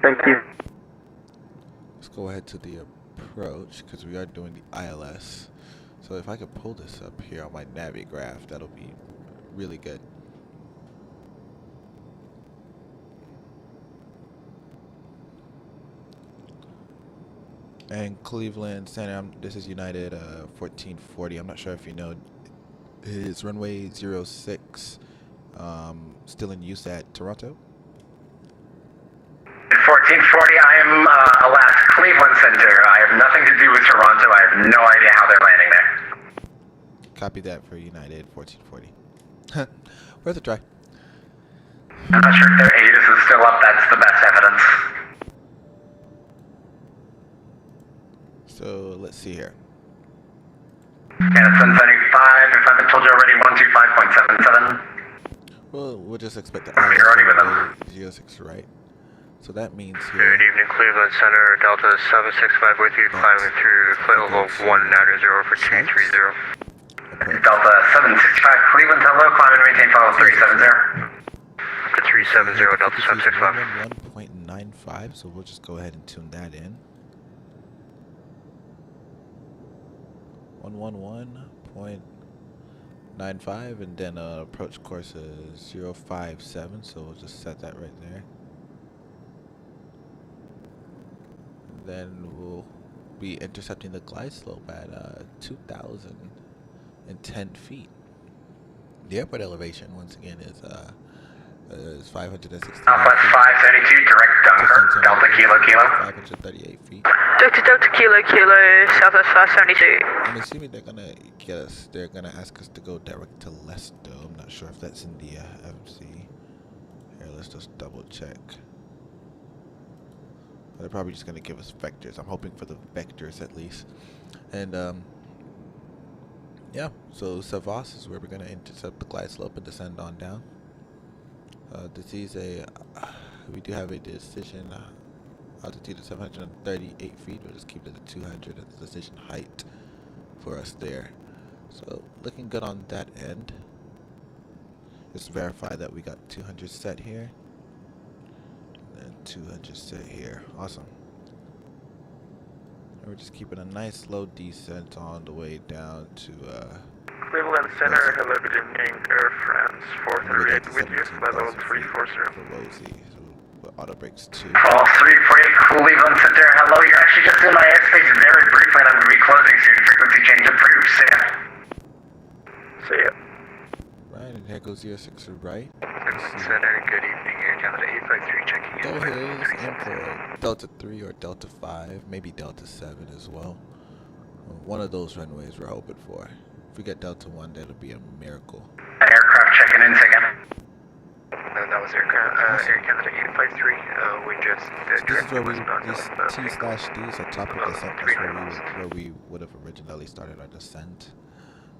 Thank you. let's go ahead to the approach because we are doing the ILS. So if I could pull this up here on my Navigraph, that'll be really good. And Cleveland Center, this is United 1440. I'm not sure if you know, is runway 06 still in use at Toronto? 1440, I am alas Cleveland Center. I have nothing to do with Toronto. I have no idea how they're landing there. Copy that for United 1440. Worth a try. I'm not sure if their ATIS is still up. That's the best evidence. So let's see here. Canada 775, if I haven't told you already, 125.77. Well, we'll just expect the You're already with them. 06, right? So that means Good here. evening, Cleveland Center, Delta 765 with you, climbing through flight level 190 for 230. Delta 765, Cleveland, hello, climb and maintain follow 370. To 370, Delta 765. 1.95, so we'll just go ahead and tune that in. 111.95, and then approach course is 057, so we'll just set that right there. And then we'll be intercepting the glide slope at 2,010 feet. The airport elevation, once again, is 560 Southwest 572, direct Dunkirk, Delta Kilo Kilo. 538 feet. Delta Kilo Kilo, Southwest 572. I'm assuming they're gonna get us. They're gonna ask us to go direct to Leicester. I'm not sure if that's in the MC. Here, let's just double check. They're probably just gonna give us vectors. I'm hoping for the vectors at least. And yeah. So Savas is where we're gonna intercept the glide slope and descend on down. This is we do have a decision altitude of 738 feet. We'll just keep it at 200 at the decision height for us there. So looking good on that end. Just verify that we got 200 set here. And 200 set here. Awesome. And we're just keeping a nice slow descent on the way down to Cleveland Center, hello, good evening, Air France 438 with you, flight level 340. So auto brakes 2. All 348, Cleveland Center, hello, you're actually just in my airspace very briefly and I'm going to be closing soon. Frequency change approved, see ya. See ya. Right, and Here goes 06 right. Center, good evening, Air Canada 853 checking in. Go ahead, aim for Delta 3 or Delta 5, maybe Delta 7 as well. One of those runways we're hoping for. If we get Delta 1, that'll be a miracle. Aircraft checking in, second. That was Air Canada 853. We just This is where these T/Ds are top of descent. That's where we would have originally started our descent.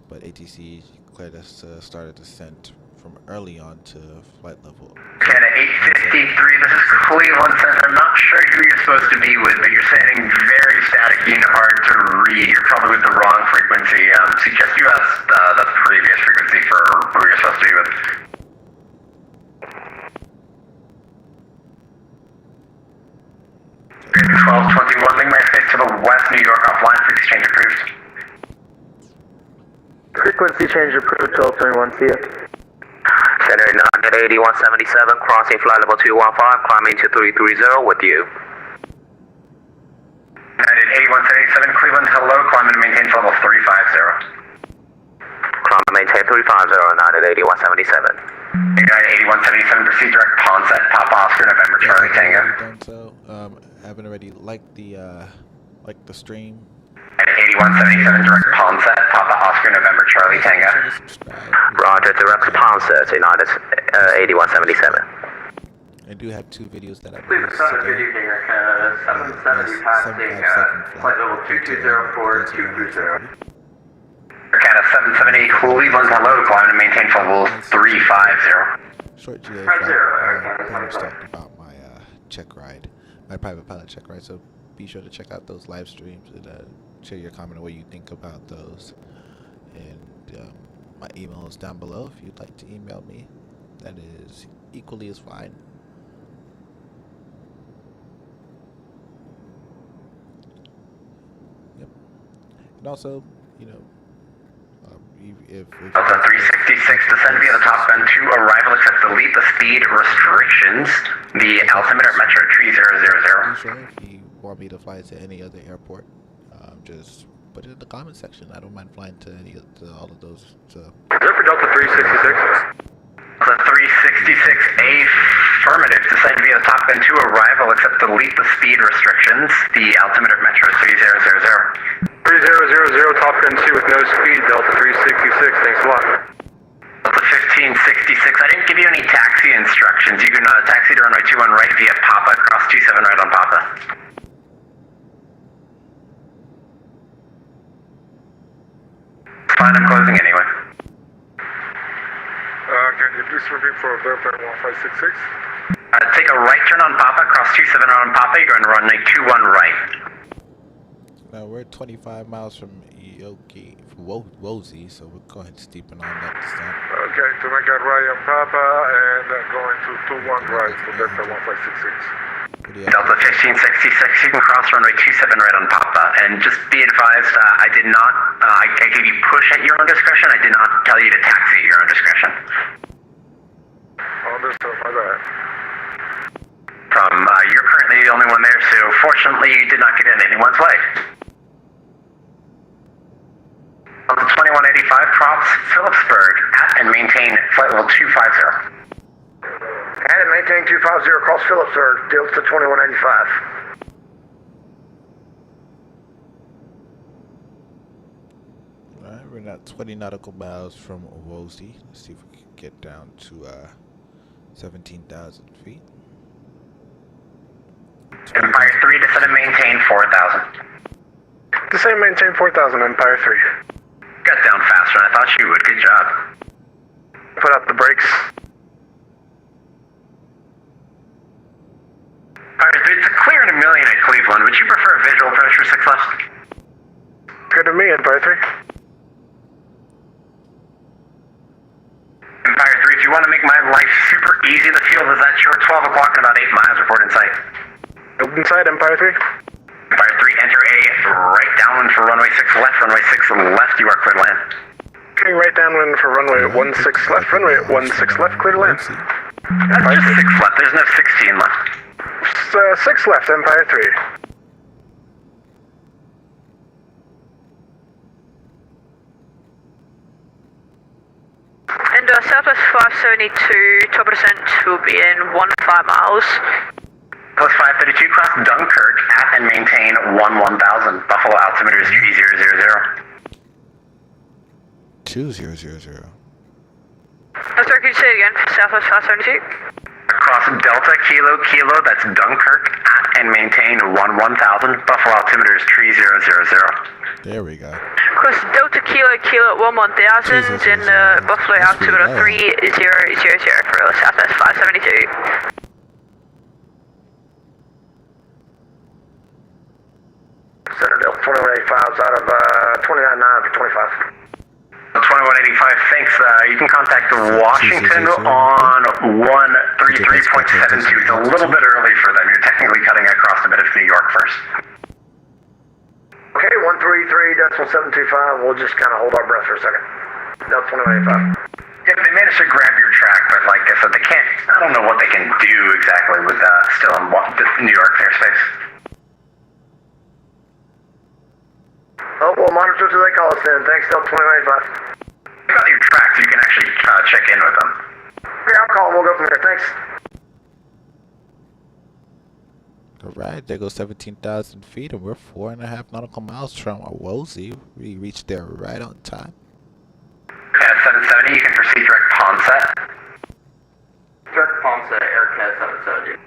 But ATC cleared us to start a descent from early on to flight level. Canada 853, this is Cleveland Center. I'm not sure who you're supposed to be with, but you're sounding very staticky and hard to read. You're probably with the wrong frequency. Suggest you ask the previous frequency for who you're supposed to be with. Good, 1221, wing my face to the west, New York offline for exchange approved. Frequency change approved, 1221, see ya. Center 98177, crossing flight level 215, climbing to 330 with you. 98177, Cleveland, hello, climb and maintain level 350. Climb and maintain 350, 98177. 98177, proceed direct Ponset, Papa Oscar, November Charlie Tango. Done so. Haven't already liked the stream. 8177, direct Ponset, Papa Oscar, November Charlie Tango. Roger, direct Ponset, United 8177. I do have two videos that I Cleveland Center, good evening, Air Canada 770 passing, flight level 2204-230. Air Canada 778, Cleveland, hello, climb and maintain level 350. Short GA pretty much talked about my check ride, my private pilot check ride, so be sure to check out those live streams and share your comment on what you think about those. And my email is down below if you'd like to email me. That is equally as fine. Yep. And also, you know, if Delta 366, descend via the top end to arrival except delete the speed restrictions. The altimeter Metro 3000. sure if you want me to fly to any other airport, just put it in the comment section. I don't mind flying to all of those. So. Is that for Delta 366? Delta 366, affirmative, descend via the top end to arrival except delete the speed restrictions. The altimeter Metro 3000. 3000, top end 2 with no speed, Delta 366, thanks a lot. Delta 1566, I didn't give you any taxi instructions. You can taxi to runway 21 right via Papa, cross 27 right on Papa. Fine, I'm closing anyway. Can you please repeat for Delta 1566? Take a right turn on Papa, cross 27 right on Papa, you're going to runway 21 right. Now we're 25 miles from Wozy, so we'll go ahead and steepen on that descent. Okay, to make a right on Papa and going to 21 right to Delta 1566. Delta 1566, you can cross runway 27 right on Papa, and just be advised, I did not, I gave you push at your own discretion, I did not tell you to taxi at your own discretion. Understood, my bad. You're currently the only one there, so fortunately you did not get in anyone's way. Delta 2185, cross Phillipsburg, at and maintain flight level 250. At and maintain 250, cross Phillipsburg, Delta 2185. Alright, we're now 20 nautical miles from Wozy. Let's see if we can get down to 17,000 feet. Empire 3, descend and maintain 4,000. Descend and maintain 4,000, Empire 3. Got down faster than I thought you would, good job. Put out the brakes. Empire 3, it's a clear in a million at Cleveland. Would you prefer a visual approach for 6 left? Good to me, Empire 3. Empire 3, if you want to make my life super easy, the field is at your 12 o'clock and about 8 miles, report in sight. Open side, Empire 3. Empire 3, enter a right downwind for runway 6 left, runway 6 left, you are clear to land. Getting right downwind for runway 16 left, runway 16 left, clear to land. That's just 6 left, there's no 16 left. 6 left, Empire 3. And Southwest 572, top of descent will be in 15 miles. Plus 532, cross Dunkirk at and maintain 1000. Buffalo altimeter is 3000. 2000. Sorry, could you say it again for Southwest 572? Across Delta Kilo, that's Dunkirk at and maintain 1000. Buffalo altimeter is 3000. There we go. Course Delta Kilo at 1000 and Buffalo altimeter 3000 for Southwest 572. Citadel 2185 out of 299 for 25. 2185, thanks. You can contact Washington on 133.72. It's a little bit early for them. You're technically cutting across a bit of New York first. Okay, 133.725. We'll just kind of hold our breath for a second. Delta 2185. Yep, they managed to grab your track, but like I said, they can't. I don't know what they can do exactly with still in New York airspace. Oh, we'll monitor till they call us then. Thanks, Delta 2185. You got your track, so you can actually check in with them. Okay, I'll call them. We'll go from there. Thanks. Alright, there goes 17,000 feet, and we're 4.5 nautical miles from Woolsey. We reached there right on time. Okay, 770, you can proceed direct Ponset. Direct Ponset, AirCAD 770.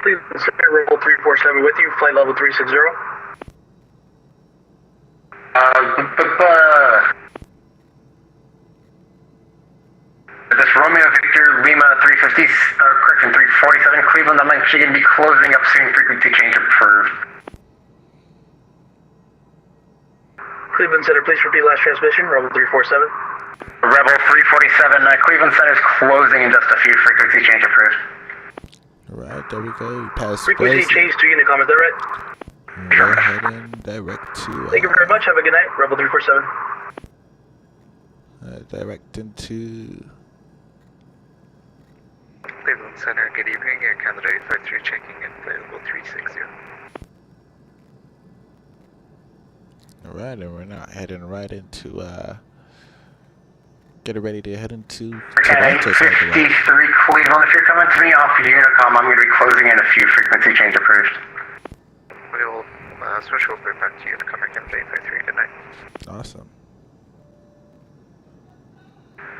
Cleveland Center, Rebel 347 with you, flight level 360. This Romeo Victor Lima 350, correction, 347 Cleveland, I'm actually going to be closing up soon, frequency change approved. Cleveland Center, please repeat last transmission, Rebel 347. Rebel 347, Cleveland Center is closing in just a few, frequency change approved. Alright, there we go. We passed Frequency change to Unicom, is that right? We're heading direct to... Thank you very much, have a good night, Rebel 347. Direct into... Cleveland Center, good evening. Air Canada 853 checking in, flight level 360. Alright, and we're now heading right into, getting ready to head into Okay, 53 Cleveland, if you're coming to me off Unicom, I'm going to be closing in a few, frequency change approved. We'll switch over back to Unicom, Air Canada 853, good night. Awesome.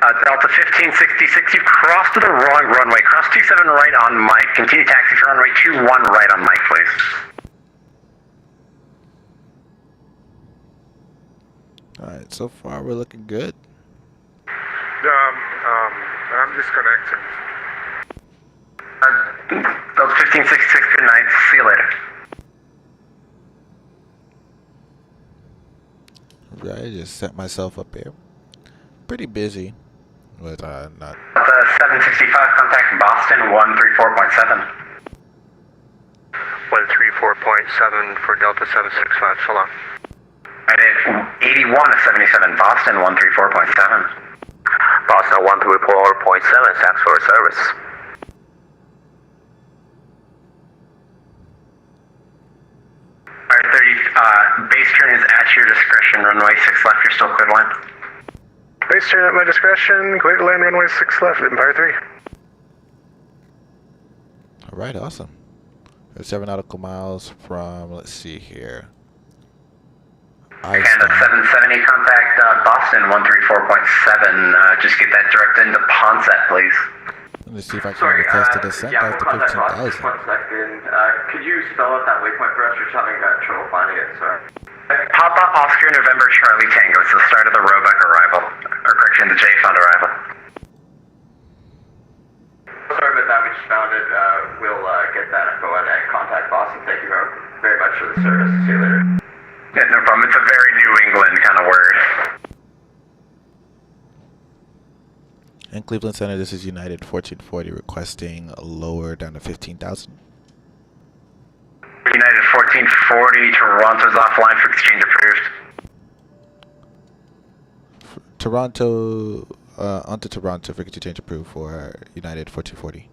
Delta 1566, you've crossed to the wrong runway. Cross 27 right on Mike. Continue taxi for runway 21 right on Mike, please. Alright, so far we're looking good. I'm disconnecting. Delta 1566, good night. See you later. Right, I just set myself up here. Pretty busy. But not... Delta 765, contact Boston 134.7. 134.7 for Delta 765, so long. I did 81 to 77, Boston 134.7. Boston 134.7, thanks for service. Alright, 30, base turn is at your discretion, runway 6 left, you're still clear to land. Base turn at my discretion, clear to land runway 6 left, Empire 3. Alright, awesome. We're 7 nautical miles from, let's see here. And 770, contact Boston 134.7. Just get that direct into Ponset, please. Let me see if I can request a descent back to 15,000. Just 1 second. Could you spell out that waypoint for us? We're just having trouble finding it, sorry. Papa Oscar November Charlie Tango. It's the start of the Roebuck arrival. Or correction, the J-Fund arrival. Sorry about that, we just found it. We'll get that info and contact Boston. Thank you very much for the service. See you later. Yeah, no problem. It's a very New England kind of word. In Cleveland Center, this is United 1440 requesting lower down to 15,000. United 1440, Toronto's offline for exchange approved. Toronto, onto Toronto for exchange approved for United 1440.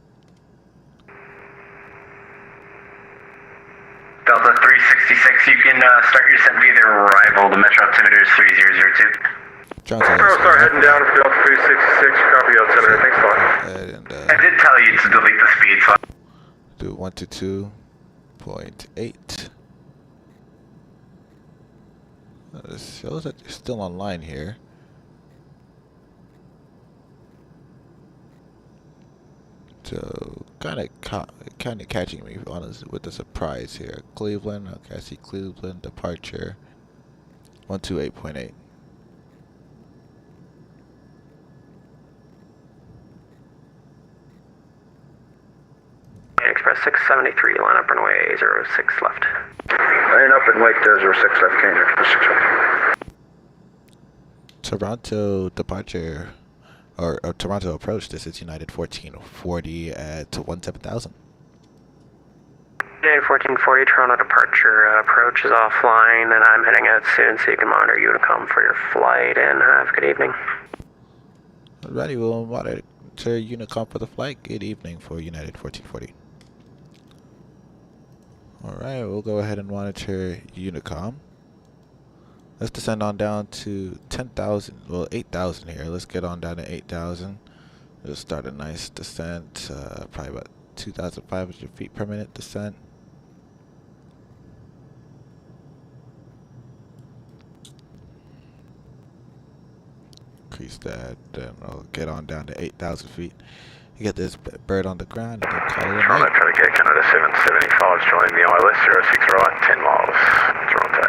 Delta 366, you can start your descent via the arrival. The metro altimeter is 3002. Johnson. Start heading down to altitude 66, copy out center. Thanks a lot. And, I did tell you to delete the speed, so do 122.8. It shows that you're still online here. So kind of catching me honestly with the surprise here. Cleveland, okay, I see Cleveland departure 128.8. Express 673, line up runway 06 left. Line up and wait there, 06 left, Canada. Toronto departure, or Toronto approach, this is United 1440 at 17,000. United 1440, Toronto departure approach is offline, and I'm heading out soon so you can monitor Unicom for your flight, and have a good evening. Alrighty, we'll monitor Unicom for the flight. Good evening for United 1440. Alright, we'll go ahead and monitor Unicom. Let's descend on down to 10,000, well 8,000 here. Let's get on down to 8,000. We'll start a nice descent, probably about 2,500 feet per minute descent. Increase that, then we'll get on down to 8,000 feet. You get this bird on the ground and then call it a night. Traffic Canada 775 joining the ILS 06 right, 10 miles, Toronto.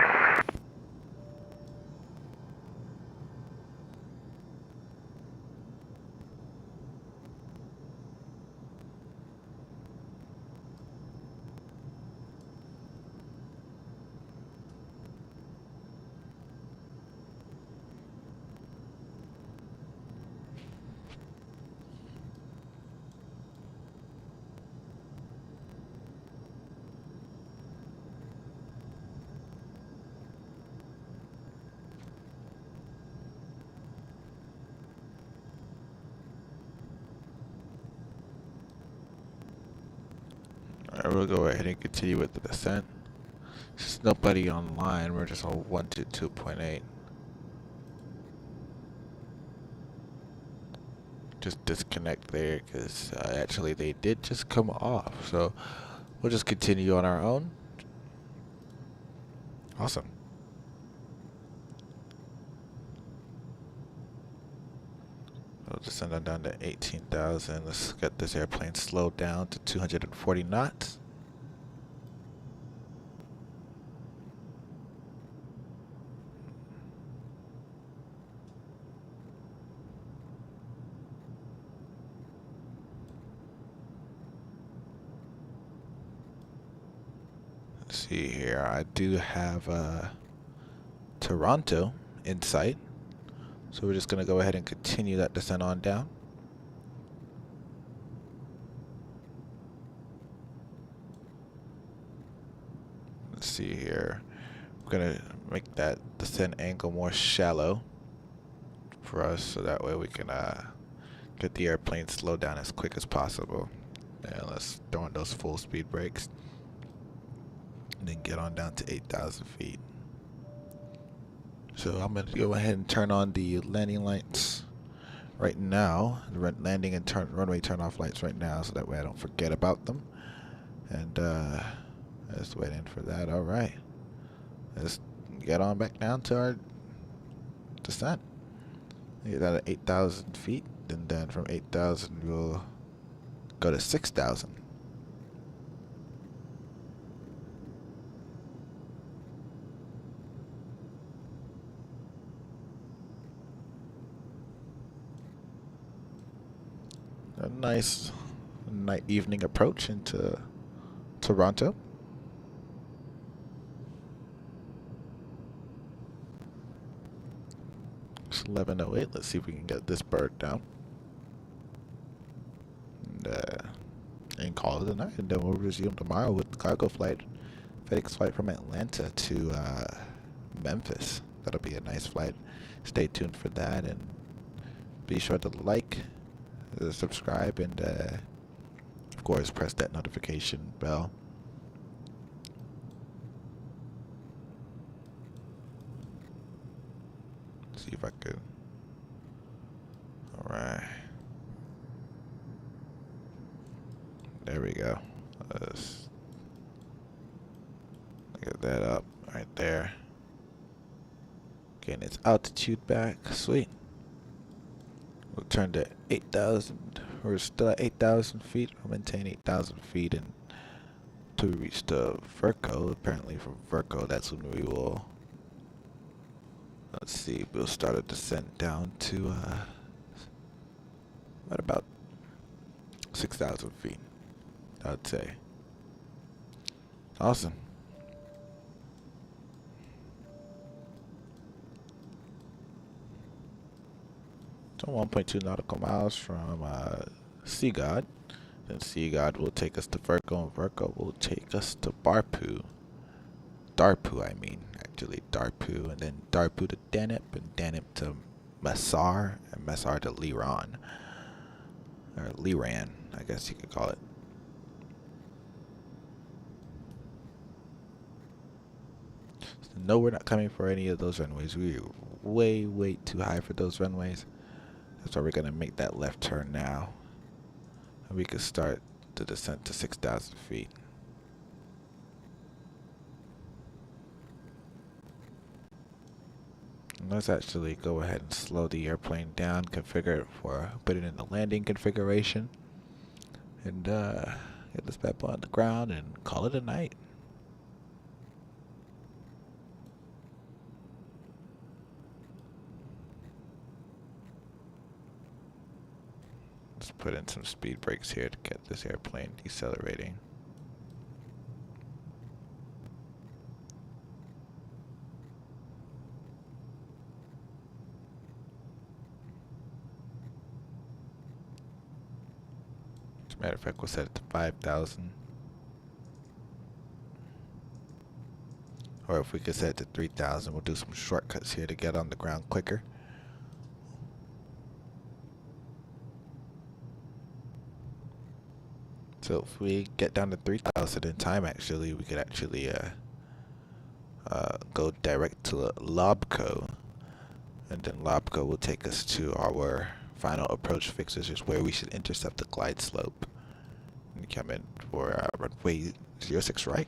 Alright, we'll go ahead and continue with the descent. There's nobody online, we're just on 122.8. Just disconnect there because actually they did just come off, so we'll just continue on our own. Awesome. We'll descend on down to 18,000. Let's get this airplane slowed down to 240 knots. Let's see here. I do have Toronto in sight. So we're just going to go ahead and continue that descent on down. Let's see here. We're going to make that descent angle more shallow for us so that way we can get the airplane slowed down as quick as possible. And let's throw in those full speed brakes. And then get on down to 8,000 feet. So I'm going to go ahead and turn on the landing lights right now, the landing and runway turn off lights right now, so that way I don't forget about them. And just waiting for that. All right, let's get on back down to our descent. Get that at 8,000 feet, and then from 8,000 we'll go to 6,000. A nice evening approach into Toronto. It's 11:08. Let's see if we can get this bird down. And call it a night. And then we'll resume tomorrow with the cargo flight. FedEx flight from Atlanta to Memphis. That'll be a nice flight. Stay tuned for that. And be sure to like, subscribe, and of course press that notification bell. See if I could go. Let's get that up right there. Getting its altitude back. Sweet. We'll turn to 8,000. We're still at 8,000 feet. We'll maintain 8,000 feet until we reach the Verco. Apparently from Verco, that's when we will, let's see, we'll start a descent down to at about 6,000 feet, I'd say. Awesome. So 1.2 nautical miles from Sea God. Then Sea God will take us to Verco, and Verco will take us to Darpu, I mean, actually, Darpu, and then Darpu to Danip, and Danip to Messar, and Messar to Liran. Or Liran, I guess you could call it. So no, we're not coming for any of those runways. We're way too high for those runways. That's why we're going to make that left turn now. And we can start the descent to 6,000 feet. And let's actually go ahead and slow the airplane down, configure it for, put it in the landing configuration. And get this bad boy on the ground and call it a night. Let's put in some speed brakes here to get this airplane decelerating. As a matter of fact, we'll set it to 5,000. Or if we could set it to 3,000, we'll do some shortcuts here to get on the ground quicker. So if we get down to 3,000 in time, actually, we could actually go direct to Lobco, and then Lobco will take us to our final approach fixes, is where we should intercept the glide slope. And come in for runway 06 right.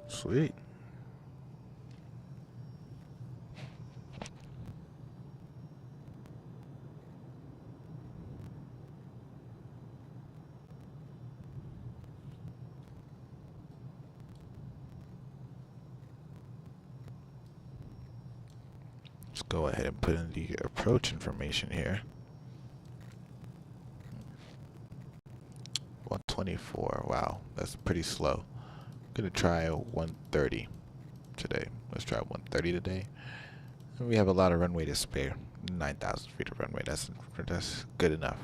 Sweet. Let's go ahead and put in the approach information here. 124. Wow, that's pretty slow. I'm gonna try 130 today. Let's try 130 today. And we have a lot of runway to spare. 9,000 feet of runway. That's good enough.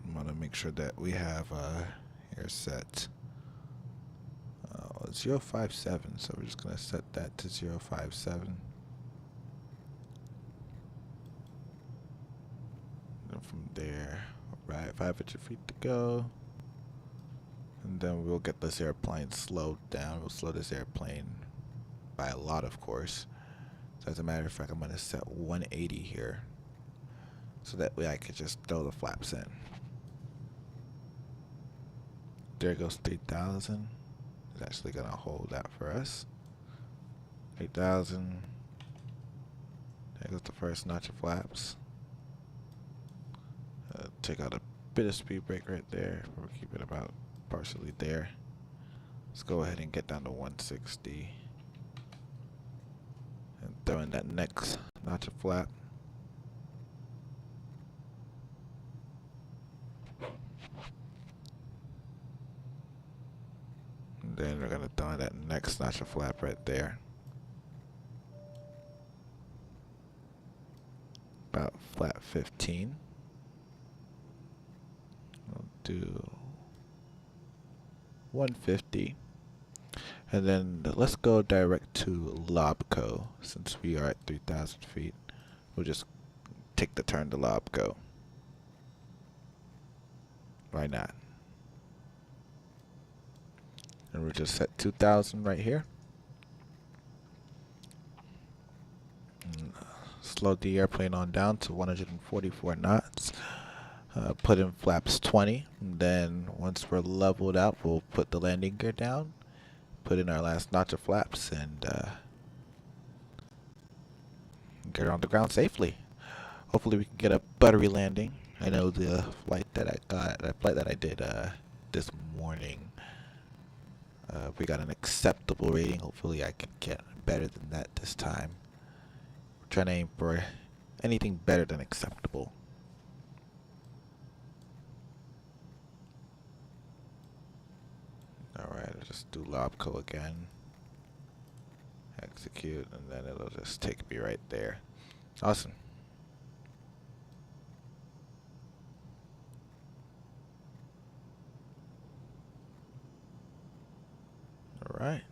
I'm gonna make sure that we have here set 057, so we're just gonna set that to 057. And from there, right, 500 feet to go. And then we'll get this airplane slowed down. We'll slow this airplane by a lot, of course. So as a matter of fact, I'm gonna set 180 here, so that way I could just throw the flaps in. There goes 3,000. It's actually gonna hold that for us. 8,000. There goes the first notch of flaps. Take out a bit of speed brake right there. We'll keep it about partially there. Let's go ahead and get down to 160. And throw in that next notch of flap. And then we're gonna throw in that next notch of flap right there. About flap 15. We'll do 150. And then let's go direct to Lobco. Since we are at 3,000 feet, we'll just take the turn to Lobco. Why not? And we're just set 2,000 right here. And slow the airplane on down to 144 knots. Put in flaps 20. And then once we're leveled out, we'll put the landing gear down. Put in our last notch of flaps and get on the ground safely. Hopefully we can get a buttery landing. I know the flight that I did this morning, we got an acceptable rating. Hopefully I can get better than that this time. We're trying to aim for anything better than acceptable. Alright, I'll just do Lobco again. Execute, and then it'll just take me right there. Awesome. Alright.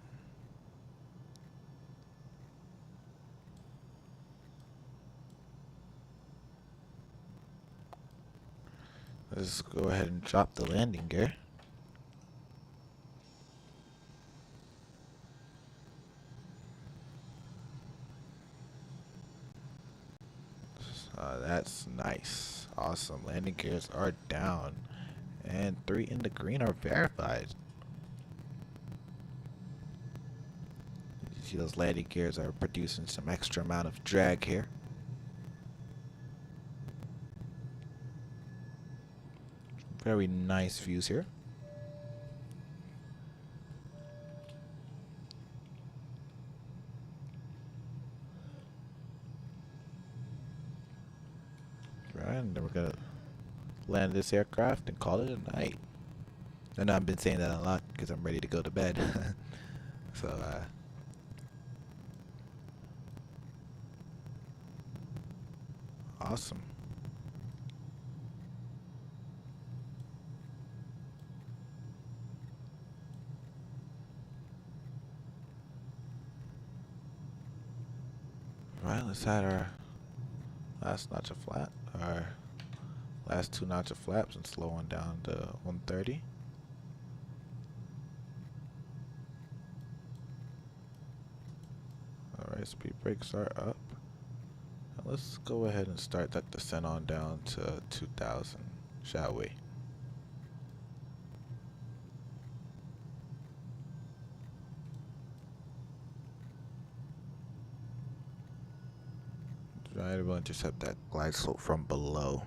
Let's go ahead and drop the landing gear. That's nice. Awesome. Landing gears are down. And 3 in the green are verified. You see those landing gears are producing some extra amount of drag here. Very nice views here. Right, and then we're gonna land this aircraft and call it a night. I know I've been saying that a lot because I'm ready to go to bed. So awesome. Right, let's add our last notch of flat, our last 2 notch of flaps, and slow on down to 130. Alright, speed brakes are up. Now let's go ahead and start that descent on down to 2,000, shall we? Right, we'll intercept that glide slope from below.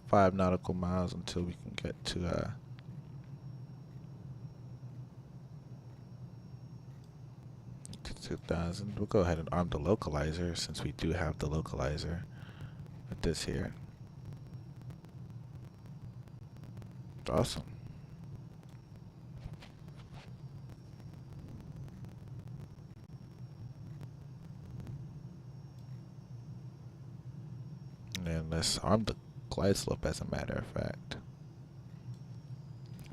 5 nautical miles until we can get to 2,000. We'll go ahead and arm the localizer since we do have the localizer with this here. Awesome. And let's arm the glide slope as a matter of fact.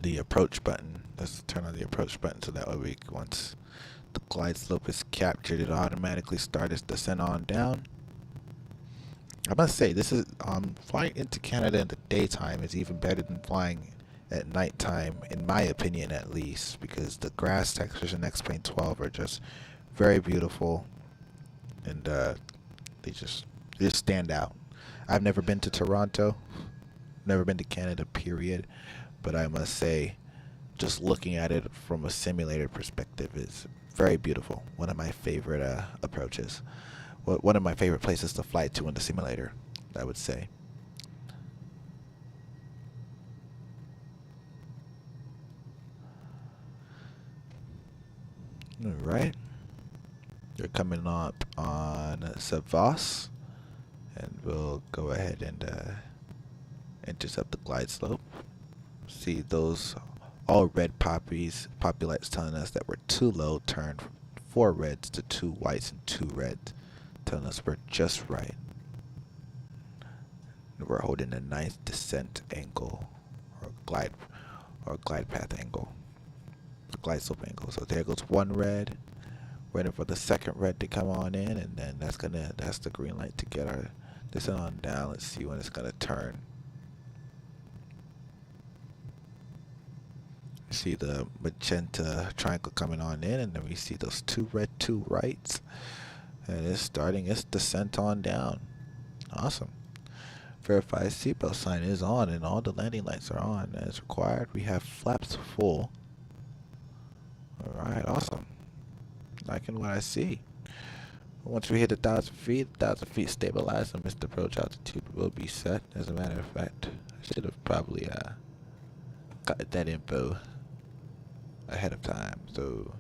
The approach button. Let's turn on the approach button so that way once the glide slope is captured, it'll automatically start its descent on down. I must say, this is flying into Canada in the daytime is even better than flying at nighttime, in my opinion at least, because the grass textures in X-Plane 12 are just very beautiful, and they just stand out. I've never been to Toronto, never been to Canada, period, but I must say, just looking at it from a simulator perspective is very beautiful. One of my favorite approaches. One of my favorite places to fly to in the simulator, I would say. Alright. You're coming up on CYYZ, and we'll go ahead and intercept the glide slope. See those all red poppy lights telling us that we're too low, turn 4 reds to 2 whites and 2 reds, telling us we're just right. And we're holding a nice descent angle, or glide path angle, or glide slope angle. So there goes 1 red, waiting for the second red to come on in, and then that's the green light to get our descent on down. Let's see when it's gonna turn. See the magenta triangle coming on in, and then we see those two red, two rights. And it's starting its descent on down. Awesome. Verify seatbelt sign is on, and all the landing lights are on as required. We have flaps full. Alright, awesome. Liking what I see. Once we hit 1,000 feet stabilized, and missed approach altitude will be set. As a matter of fact, I should have probably got that info ahead of time. So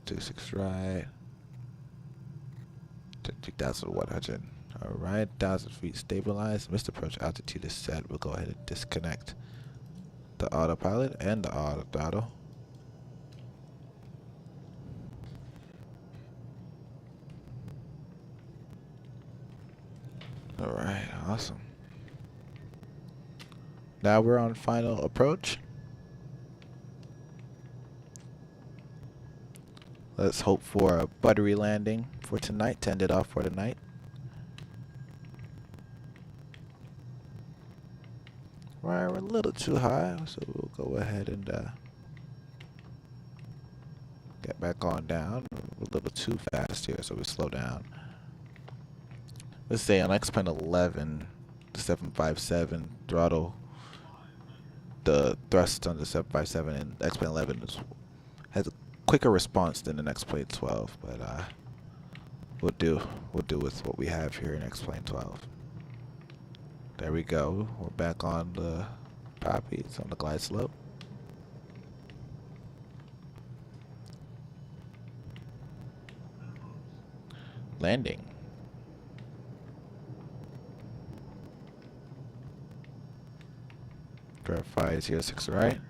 26 right, 2,100. Alright, 1,000 feet stabilized. Missed approach altitude is set. We'll go ahead and disconnect the autopilot and the auto throttle. Alright, awesome. Now we're on final approach. Let's hope for a buttery landing for tonight, to end it off for tonight. We're a little too high, so we'll go ahead and get back on down. We're a little too fast here, so we slow down. Let's say on X-Plane 11, the 757 throttle, the thrust on the 757 and X-Plane 11 has a quicker response than the X-Plane 12, but we'll do with what we have here in X-Plane 12. There we go. We're back on the poppies, on the glide slope. Landing. Verify 06 right.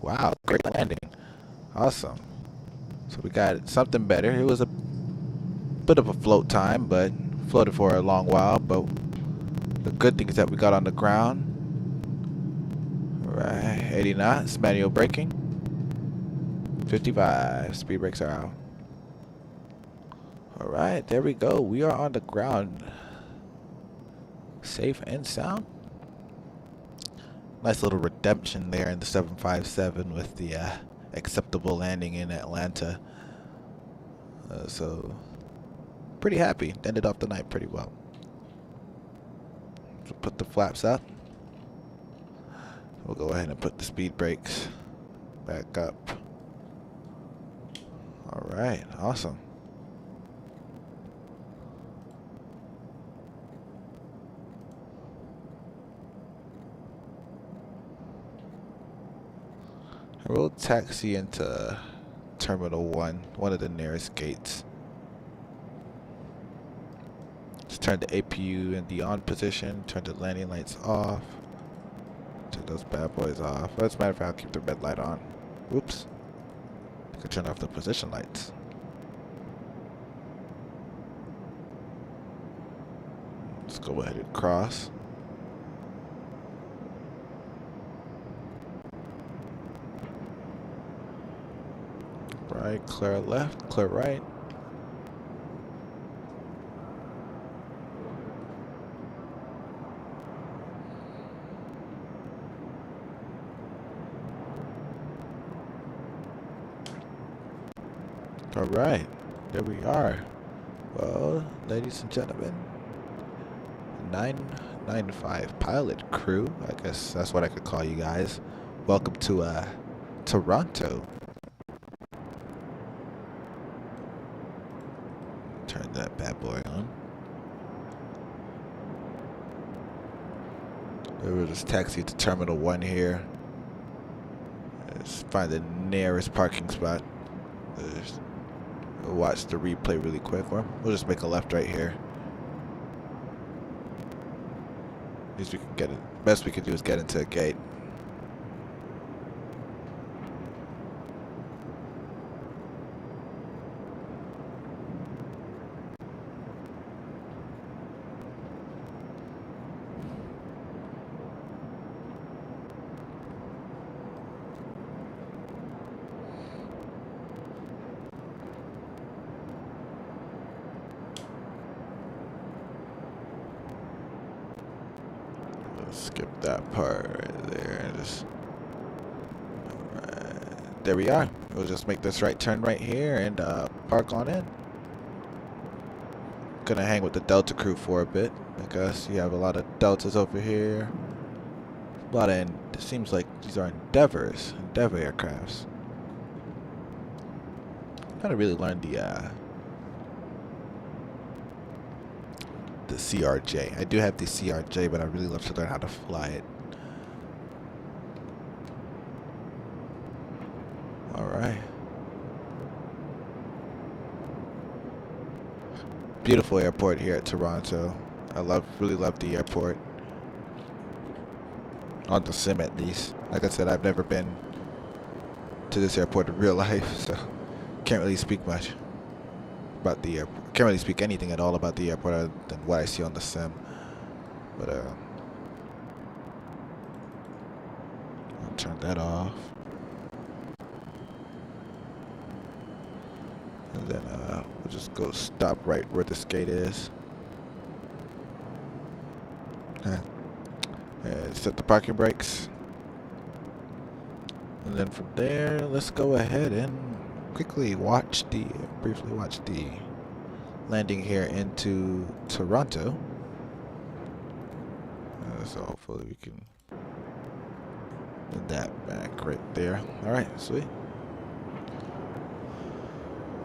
Wow, great landing. Awesome. So we got something better. It was a bit of a float time, but floated for a long while, but the good thing is that we got on the ground. Alright, 80 knots, manual braking. 55, speed brakes are out. Alright, there we go. We are on the ground. Safe and sound. Nice little redemption there in the 757 with the acceptable landing in Atlanta. So, pretty happy. Ended off the night pretty well. So put the flaps up. We'll go ahead and put the speed brakes back up. Alright, awesome. We'll taxi into Terminal 1, one of the nearest gates. Just turn the APU in the on position, turn the landing lights off. Turn those bad boys off. As a matter of fact, I'll keep the red light on. Oops. I could turn off the position lights. Let's go ahead and cross. Right, clear left, clear right. All right, there we are. Well, ladies and gentlemen, 995 pilot crew, I guess that's what I could call you guys. Welcome to Toronto. Turn that bad boy on. We'll just taxi to Terminal 1 here. Let's find the nearest parking spot. We'll watch the replay really quick, or we'll just make a left right here. At least we can get it. Best we can do is get into a gate. that part right there. And just, alright, there we are. We'll just make this right turn right here and park on in. Gonna hang with the Delta crew for a bit because you have a lot of Deltas over here. A lot of, it seems like these are Endeavor aircrafts. Gotta really learn the CRJ. I do have the CRJ, but I really love to learn how to fly it. All right. Beautiful airport here at Toronto. I really love the airport. On the sim, at least. Like I said, I've never been to this airport in real life, so can't really speak much about the airport. Can't really speak anything at all about the airport other than what I see on the sim. But I'll turn that off. And then we'll just go stop right where this gate is. And set the parking brakes. And then from there, let's go ahead and briefly watch the landing here into Toronto. So hopefully we can put that back right there. All right, sweet.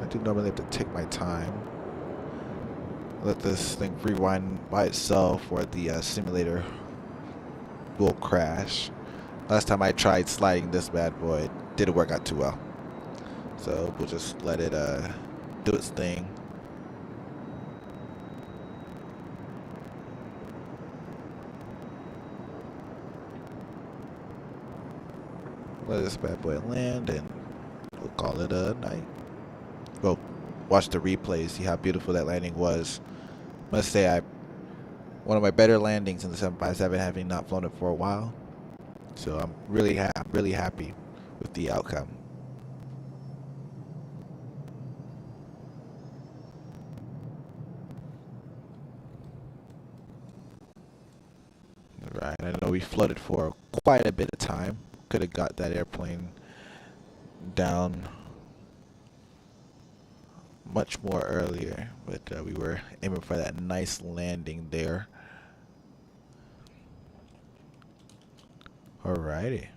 I do normally have to take my time. Let this thing rewind by itself, or the simulator will crash. Last time I tried sliding this bad boy, it didn't work out too well. So we'll just let it do its thing. Let this bad boy land and we'll call it a night. Well, watch the replay, see how beautiful that landing was. Must say, one of my better landings in the 757, having not flown it for a while. So I'm really happy with the outcome. Right, I know we floated for quite a bit of time. Could have got that airplane down much more earlier, but we were aiming for that nice landing there. Alrighty.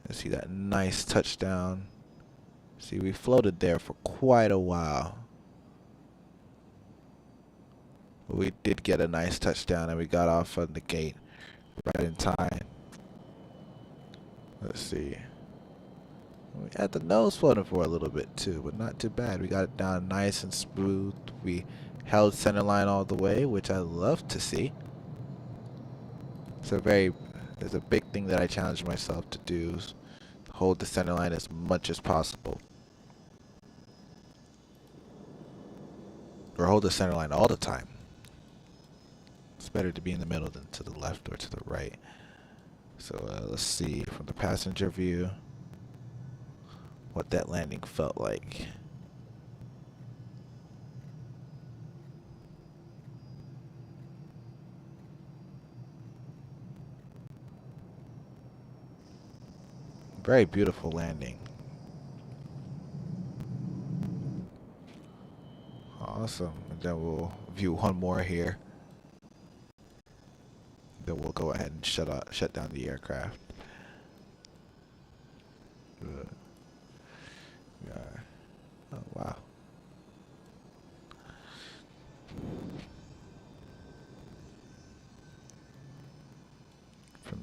Let's see that nice touchdown. See, we floated there for quite a while. But we did get a nice touchdown and we got off on the gate right in time. Let's see. We had the nose floating for a little bit too, but not too bad. We got it down nice and smooth. We held center line all the way, which I love to see. It's a big thing that I challenge myself to do, is hold the center line as much as possible. Or hold the center line all the time. It's better to be in the middle than to the left or to the right. So let's see from the passenger view what that landing felt like. Very beautiful landing. Awesome. And then we'll view one more here. Then we'll go ahead and shut down the aircraft. Oh wow.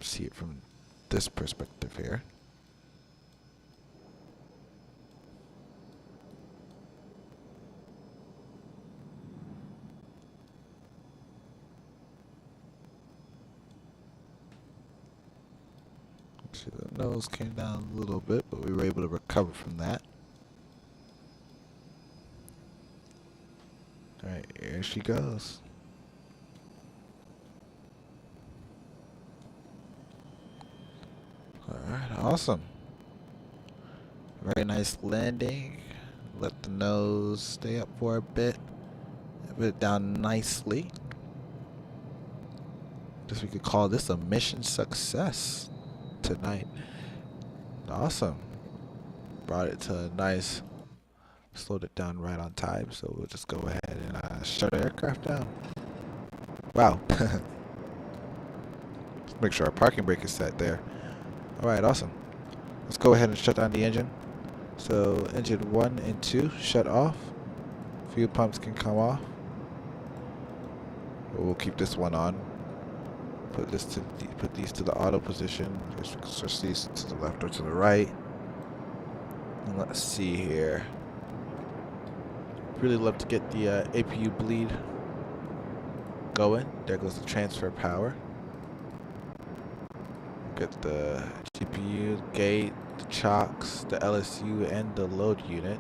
See it from this perspective here. See, the nose came down a little bit, but we were able to recover from that. Alright, here she goes. Alright, awesome. Very nice landing. Let the nose stay up for a bit. Put it down nicely. Guess we could call this a mission success tonight. Awesome. Brought it to a nice, slowed it down right on time, so we'll just go ahead and shut the aircraft down. Wow. Let's make sure our parking brake is set there. Alright, awesome. Let's go ahead and shut down the engine. So engine 1 and 2 shut off. Fuel pumps can come off. We'll keep this one on. Put these to the auto position. Just switch these to the left or to the right. And let's see here. Really love to get the APU bleed going. There goes the transfer power. Get the GPU, gate, the chocks, the LSU, and the load unit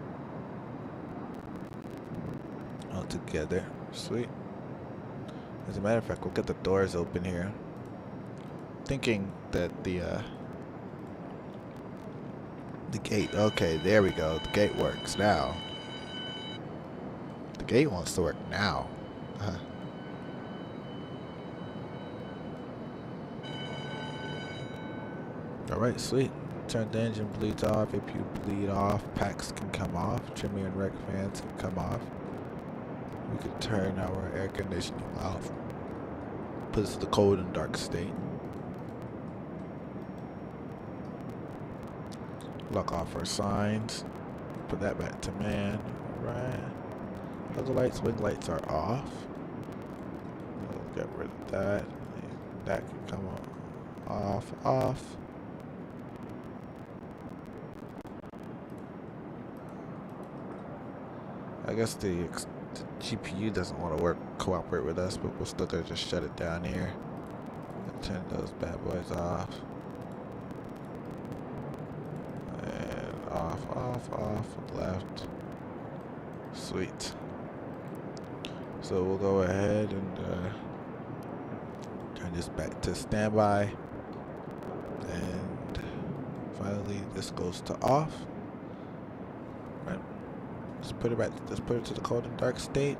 all together. Sweet. As a matter of fact, we'll get the doors open here. Thinking that the gate, okay, there we go. The gate works now. The gate wants to work now. Alright, sweet. Turn the engine bleeds off, APU bleed off, packs can come off, trimmer and rec fans can come off. We can turn our air conditioning off. Put us to the cold and dark state. Lock off our signs. Put that back to man. Alright. Other lights, wing lights are off. We'll get rid of that. That can come off, off. I guess the GPU doesn't want to cooperate with us, but we're still gonna just shut it down here and turn those bad boys off. And off, left. Sweet. So we'll go ahead and turn this back to standby. And finally this goes to off. Right. Let's put it to the cold and dark state.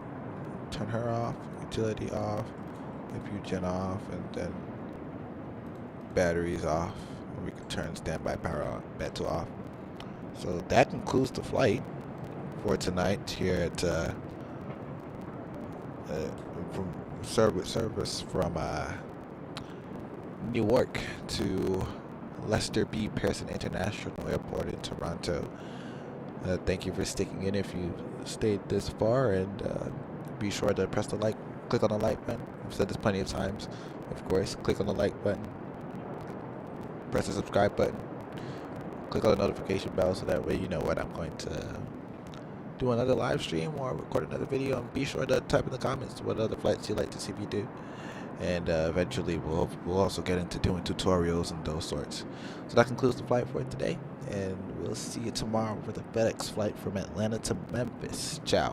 Turn her off, utility off, APU gen off, and then batteries off. And we can turn standby power on, back to off. So that concludes the flight for tonight here at from service from Newark to Lester B. Pearson International Airport in Toronto. Thank you for sticking in if you stayed this far, and be sure to press the like, click on the like button. I've said this plenty of times, of course. Click on the like button, press the subscribe button, click on the notification bell so that way you know when I'm going to do another live stream or record another video, and be sure to type in the comments what other flights you'd like to see me do. And eventually we'll also get into doing tutorials and those sorts. So that concludes the flight for today, and we'll see you tomorrow for the FedEx flight from Atlanta to Memphis. Ciao.